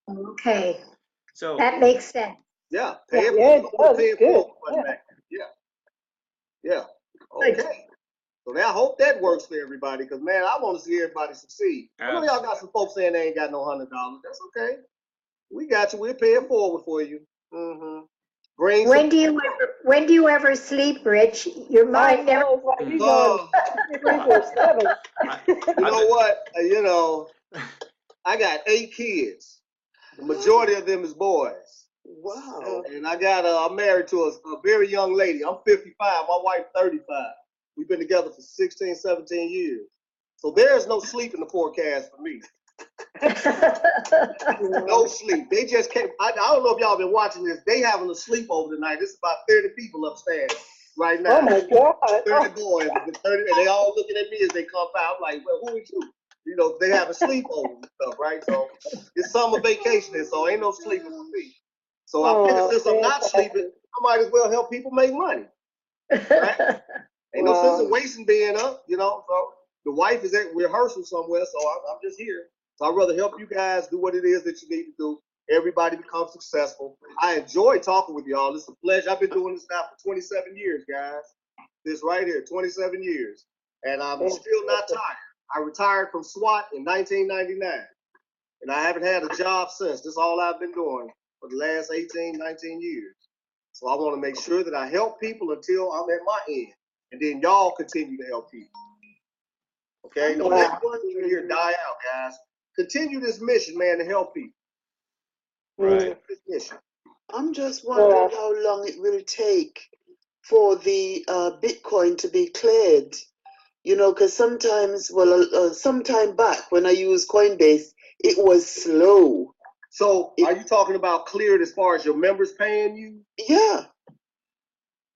Okay, So that makes sense. Yeah, pay it Yeah, forward. Pay it good. forward. Yeah. Okay. So now I hope that works for everybody, because man, I want to see everybody succeed. I know y'all got some folks saying they ain't got no $100. That's okay. We got you. We'll pay it forward for you. Mm-hmm. When do you ever sleep, Rich? Your mind never. He's on 24/7. You know what? I got 8 kids. The majority of them is boys. Wow. And I got I'm married to a very young lady. I'm 55. My wife 35. We've been together for 16, 17 years. So there's no sleep in the forecast for me. No sleep. They just came. I don't know if y'all been watching this. They having a sleepover tonight. This is about 30 people upstairs right now. Oh my God. 30 boys. 30, and they all looking at me as they come out. I'm like, well, who is you? You know, they have a sleepover and stuff, right? So it's summer vacation, so ain't no sleeping for me. So I figured since I'm not sleeping, I might as well help people make money. Right? Ain't no sense in wasting being up, you know. So the wife is at rehearsal somewhere, so I'm just here. So I'd rather help you guys do what it is that you need to do. Everybody become successful. I enjoy talking with y'all. It's a pleasure. I've been doing this now for 27 years, guys. This right here, 27 years. And I'm still not tired. I retired from SWAT in 1999. And I haven't had a job since. This is all I've been doing for the last 18, 19 years. So I want to make sure that I help people until I'm at my end. And then y'all continue to help people. Okay? Don't let one here die out, guys. Continue this mission, man, to help people. Right. This mission. I'm just wondering how long it will take for the Bitcoin to be cleared. You know, because sometimes, sometime back when I used Coinbase, it was slow. So are you talking about cleared as far as your members paying you? Yeah.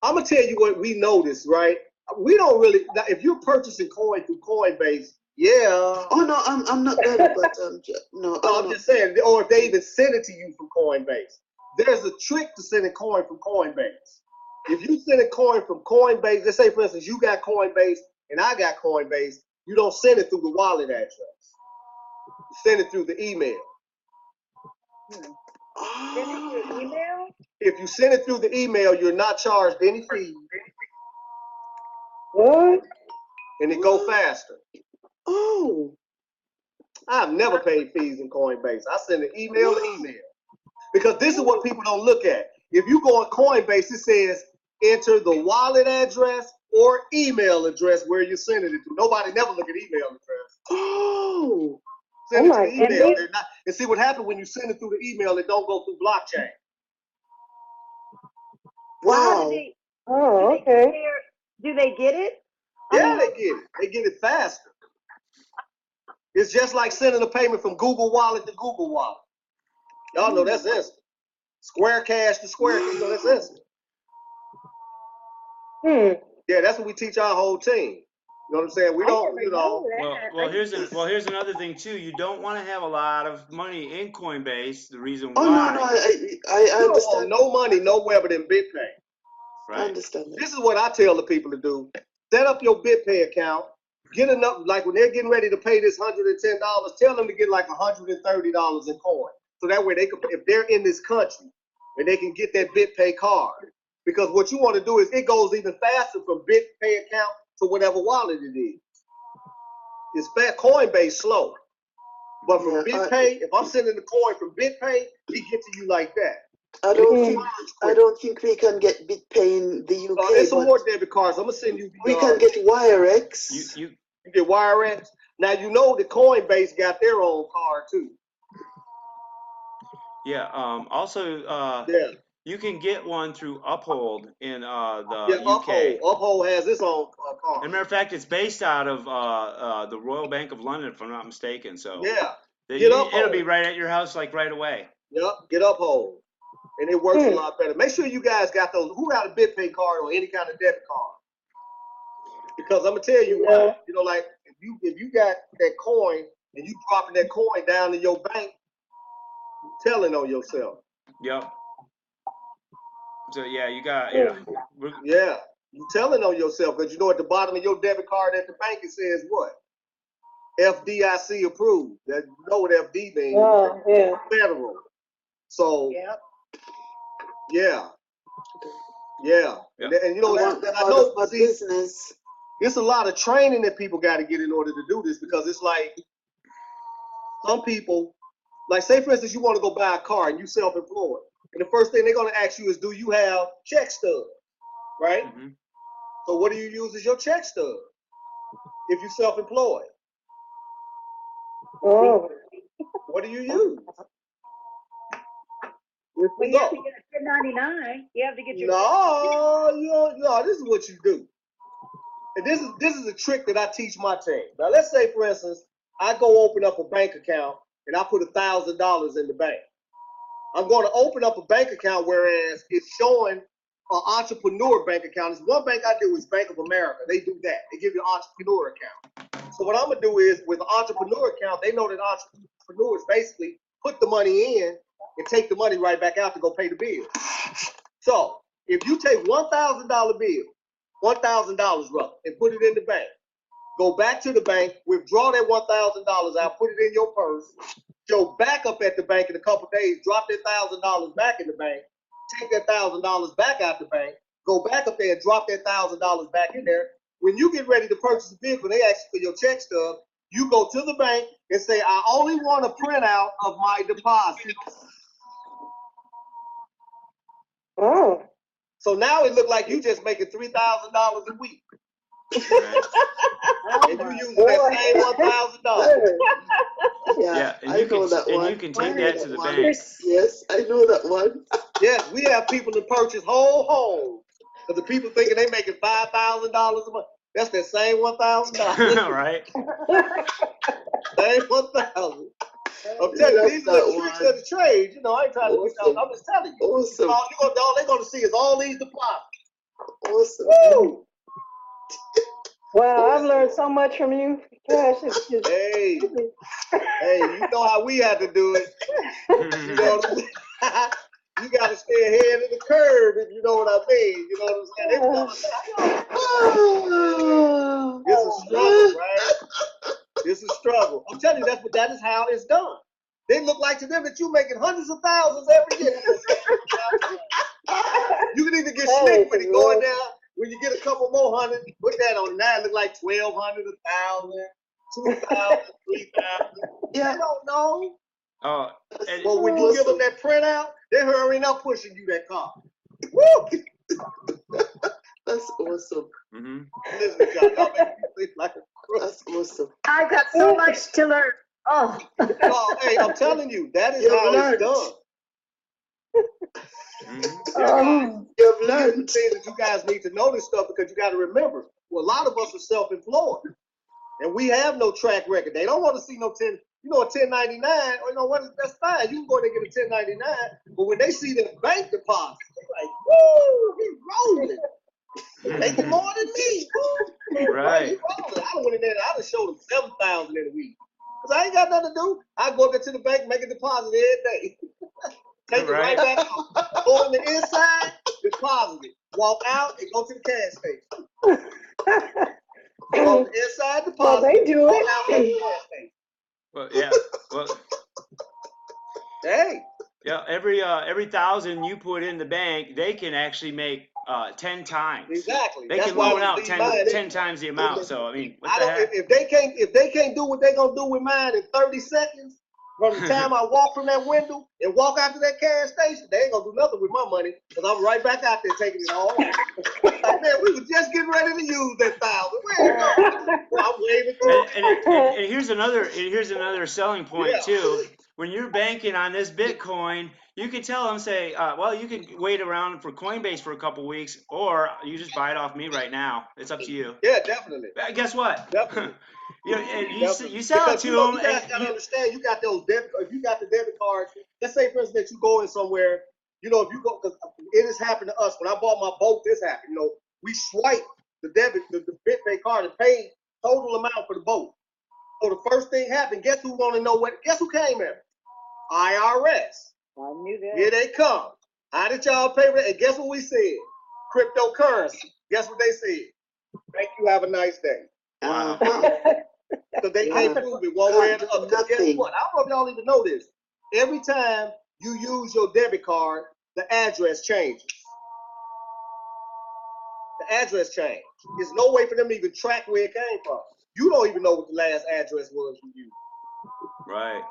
I'm going to tell you what we noticed, right? We don't really, if you're purchasing coin through Coinbase, yeah. Oh, no, I'm not that, but I'm just saying, or if they even send it to you from Coinbase. There's a trick to sending coin from Coinbase. If you send a coin from Coinbase, let's say, for instance, you got Coinbase and I got Coinbase, you don't send it through the wallet address. You send it through the email. Send it through email? If you send it through the email, you're not charged any fees. What? And it go faster. Oh. I've never paid fees in Coinbase. I send an email to email. Because this is what people don't look at. If you go on Coinbase, it says enter the wallet address or email address where you're sending it to. Nobody never look at email address. Oh. Send it to the email. And see what happened when you send it through the email, it don't go through blockchain. Wow. Okay. Do they get it? Yeah, they get it. They get it faster. It's just like sending a payment from Google Wallet to Google Wallet. Y'all know that's instant. Square Cash to Square Cash, you know that's instant. Yeah, that's what we teach our whole team. You know what I'm saying? We don't, you know. Well, here's another thing too. You don't want to have a lot of money in Coinbase. The reason why. Oh no, I understand. No money nowhere but in BitPay. Right. I understand that. This is what I tell the people to do. Set up your BitPay account. Get enough, like when they're getting ready to pay this $110, tell them to get like $130 in coin. So that way they can, if they're in this country, and they can get that BitPay card. Because what you want to do is it goes even faster from BitPay account to whatever wallet it is. It's fast. Coinbase slow. But from BitPay, if I'm sending the coin from BitPay, we get to you like that. I don't think we can get BitPay in the UK. There's some more debit cards. I'm gonna send you. We can get WireX. You get WireX. Now you know the Coinbase got their own card too. Yeah. Also, you can get one through Uphold in the UK. Uphold has its own card. As a matter of fact, it's based out of the Royal Bank of London, if I'm not mistaken. So it'll be right at your house, like right away. Yep, get Uphold. And it works a lot better. Make sure you guys got those. Who got a BitPay card or any kind of debit card? Because I'm gonna tell you why. You know, like if you got that coin and you dropping that coin down in your bank, you're telling on yourself. Yep. So yeah, you got Yeah, you're telling on yourself because you know at the bottom of your debit card at the bank it says what? FDIC approved. That you know what FD means? Federal. So. Yeah. And you know, I know business. It's a lot of training that people got to get in order to do this because it's like some people, like say for instance, you want to go buy a car and you self-employed, and the first thing they're going to ask you is, do you have check stub, right? Mm-hmm. So what do you use as your check stub if you're self-employed? What do you use? Well, you have to get a 1099. You have to get your. No, this is what you do. And this is a trick that I teach my team. Now, let's say, for instance, I go open up a bank account and I put $1,000 in the bank. I'm going to open up a bank account, whereas it's showing an entrepreneur bank account. It's one bank I do is Bank of America. They do that. They give you an entrepreneur account. So what I'm gonna do is with an entrepreneur account, they know that entrepreneurs basically put the money in and take the money right back out to go pay the bill. So if you take $1,000 bill, $1,000 roughly, and put it in the bank, go back to the bank, withdraw that $1,000 out, put it in your purse, go back up at the bank in a couple of days, drop that $1,000 back in the bank, take that $1,000 back out the bank, go back up there and drop that $1,000 back in there. When you get ready to purchase a vehicle, they ask you for your check stub. You go to the bank and say, I only want a printout of my deposit. Oh. So now it looked like you just making $3,000 a week. And you use that same $1,000. Yeah, and you can take that to the bank. Yes, I know that one. Yes, we have people that purchase whole homes. Because the people thinking they making $5,000 a month. That's that same $1,000. Right. Same 1,000. I'm telling you, these are the tricks of the trade. You know, I ain't trying to get out. I'm just telling you. Awesome. All they're going to see is all these deposits. Awesome. Woo! Wow, I've learned so much from you. Gosh, it's just... Hey, you know how we had to do it. You know what I'm saying? You got to stay ahead of the curve, if you know what I mean. You know what I'm saying? It's a struggle, right? It's a struggle. I'm telling you, that is how it's done. They look like to them that you're making hundreds of thousands every year. You can even get slick with it going down. When you get a couple more hundred, put that on. Now it look like 1,200, 1,000, 2,000, 3,000. Yeah. I don't know. Oh, but when you give them that printout, they're hurrying up pushing you that car. Woo! That's awesome. Mm-hmm. Listen, y'all make me think like a crook. That's awesome. I've got so much to learn. Oh. Oh, hey, I'm telling you, that is how it's done. You've learned. Things that you guys need to know this stuff, because you got to remember, well, a lot of us are self-employed, and we have no track record. They don't want to see no 10. You know, a 1099, or you know what? That's fine. You can go in and get a 1099, but when they see the bank deposit, they're like, "Woo, he's rolling, making more than me." Right. He's rolling. I went in there and I just showed them 7,000 in a week, because I ain't got nothing to do. I go up there to the bank, make a deposit every day. Take it right back out. Go on the inside, deposit it. Walk out and go to the cash station. Go on the inside, deposit. Well, they do walk it. out to the cash station. Well, yeah. Well, hey. Yeah. Every 1,000 you put in the bank, they can actually make 10 times. Exactly. They can loan out 10 times the amount. So I mean, what the heck? If they can't do what they gonna do with mine in 30 seconds, from the time I walk from that window and walk out to that cash station, they ain't gonna do nothing with my money, because I'm right back out there taking it all. Like, man, we were just getting ready to use that 1,000. Where it go? Well, I'm waving through. And here's another selling point too. When you're banking on this Bitcoin, you can tell them, say, well, you can wait around for Coinbase for a couple weeks, or you just buy it off me right now. It's up to you. Yeah, definitely. Guess what? Definitely. You sell it to them. You guys gotta understand, you got those debit. If you got the debit cards, let's say for instance that you go in somewhere, you know, if you go, because it has happened to us. When I bought my boat, this happened. You know, we swiped the BitPay card and paid total amount for the boat. So the first thing happened. Guess who want to know what? Guess who came in? IRS. I knew that. Here they come. How did y'all pay for it? And guess what we said? Cryptocurrency. Guess what they said? Thank you. Have a nice day. Wow. So they can't prove it one way or the other. Guess what? I don't know if y'all even know this. Every time you use your debit card, the address changes. The address changed. There's no way for them to even track where it came from. You don't even know what the last address was you used. Right.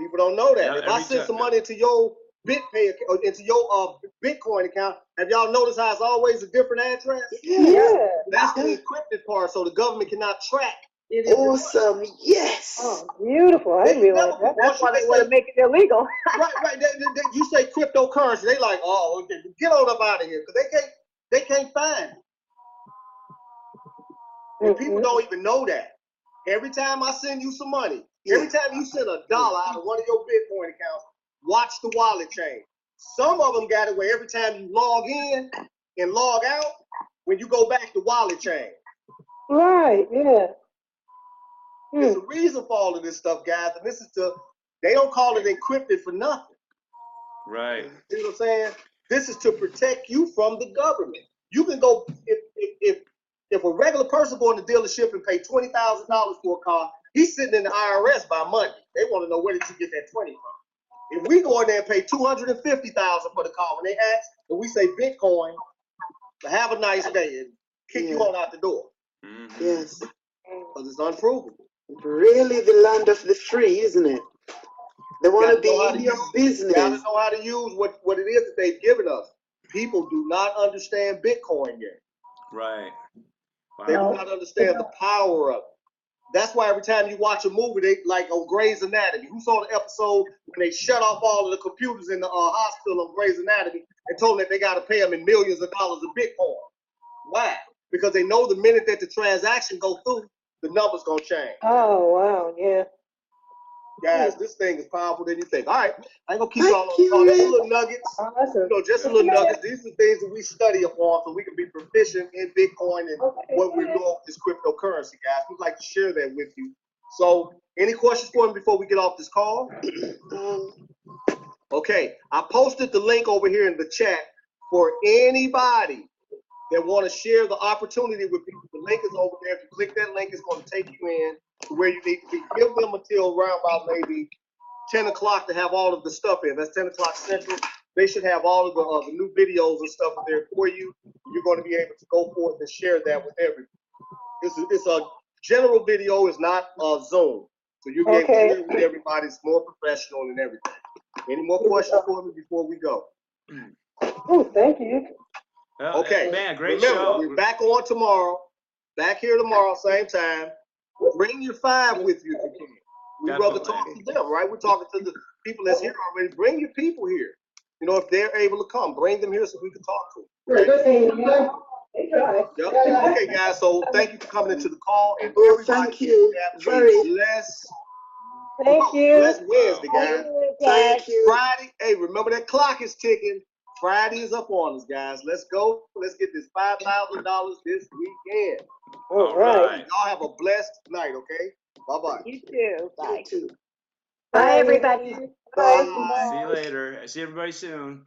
People don't know that. Yeah, if I send some money into your BitPay or into your Bitcoin account, have y'all noticed how it's always a different address? Yeah. That's the encrypted part, so the government cannot track. Awesome. Yes. Oh, beautiful. I didn't realize that. That's why they want to make it illegal. Right. You say cryptocurrency, they like, oh, okay, get on up out of here, because they can't find it. And people don't even know that. Every time I send you some money, every time you send $1 out of one of your Bitcoin accounts, watch the wallet change. Some of them got it where every time you log in and log out, when you go back, the wallet change. Right, yeah. There's a reason for all of this stuff, guys, and this is they don't call it encrypted for nothing. Right. You know what I'm saying? This is to protect you from the government. You can go, if a regular person go in the dealership and pay $20,000 for a car, he's sitting in the IRS by Monday. They want to know, where did you get that 20 from? If we go in there and pay $250,000 for the car, when they ask, and we say Bitcoin, have a nice day, and kick you on out the door. Yes. Because it's unprovable. Really the land of the free, isn't it? They want to be in your business. You gotta know how to use what it is that they've given us. People do not understand Bitcoin yet. Right. Wow. They do not understand the power of it. That's why every time you watch a movie, they like on Grey's Anatomy. Who saw the episode when they shut off all of the computers in the hospital on Grey's Anatomy and told them that they got to pay them in millions of dollars of Bitcoin? Why? Because they know the minute that the transaction go through, the number's gonna change. Oh, wow, yeah. Guys, this thing is powerful than you think. All right, I ain't gonna keep y'all on call. Just a little nuggets. Awesome. Just a little nuggets. These are things that we study upon so we can be proficient in Bitcoin and what we're doing with this cryptocurrency, guys. We'd like to share that with you. So, any questions for me before we get off this call? Okay, I posted the link over here in the chat for anybody that want to share the opportunity with people. The link is over there. If you click that link, it's going to take you in to where you need to be. Give them until around about maybe 10 o'clock to have all of the stuff in. That's 10 o'clock Central. They should have all of the new videos and stuff in there for you. You're going to be able to go forth and share that with everyone. It's a general video. It's not a Zoom. So you get share it with everybody. It's more professional and everything. Any more questions for me before we go? Oh, thank you. Okay. Man, great Remember, show. we're back on tomorrow. Back here tomorrow, same time. Bring your 5 with you if you can. We'd rather talk to them, right? We're talking to the people that's here already. Bring your people here. You know, if they're able to come, bring them here so we can talk to them. Okay, okay guys. So thank you for coming into the call. And thank you. Blessed Wednesday, guys. Thank you. Friday. Hey, remember that clock is ticking. Friday is up on us, guys. Let's go. Let's get this $5,000 this weekend. All right. Y'all have a blessed night, okay? Bye-bye. You too. Bye. You too. Bye, everybody. Bye. See you later. I see everybody soon.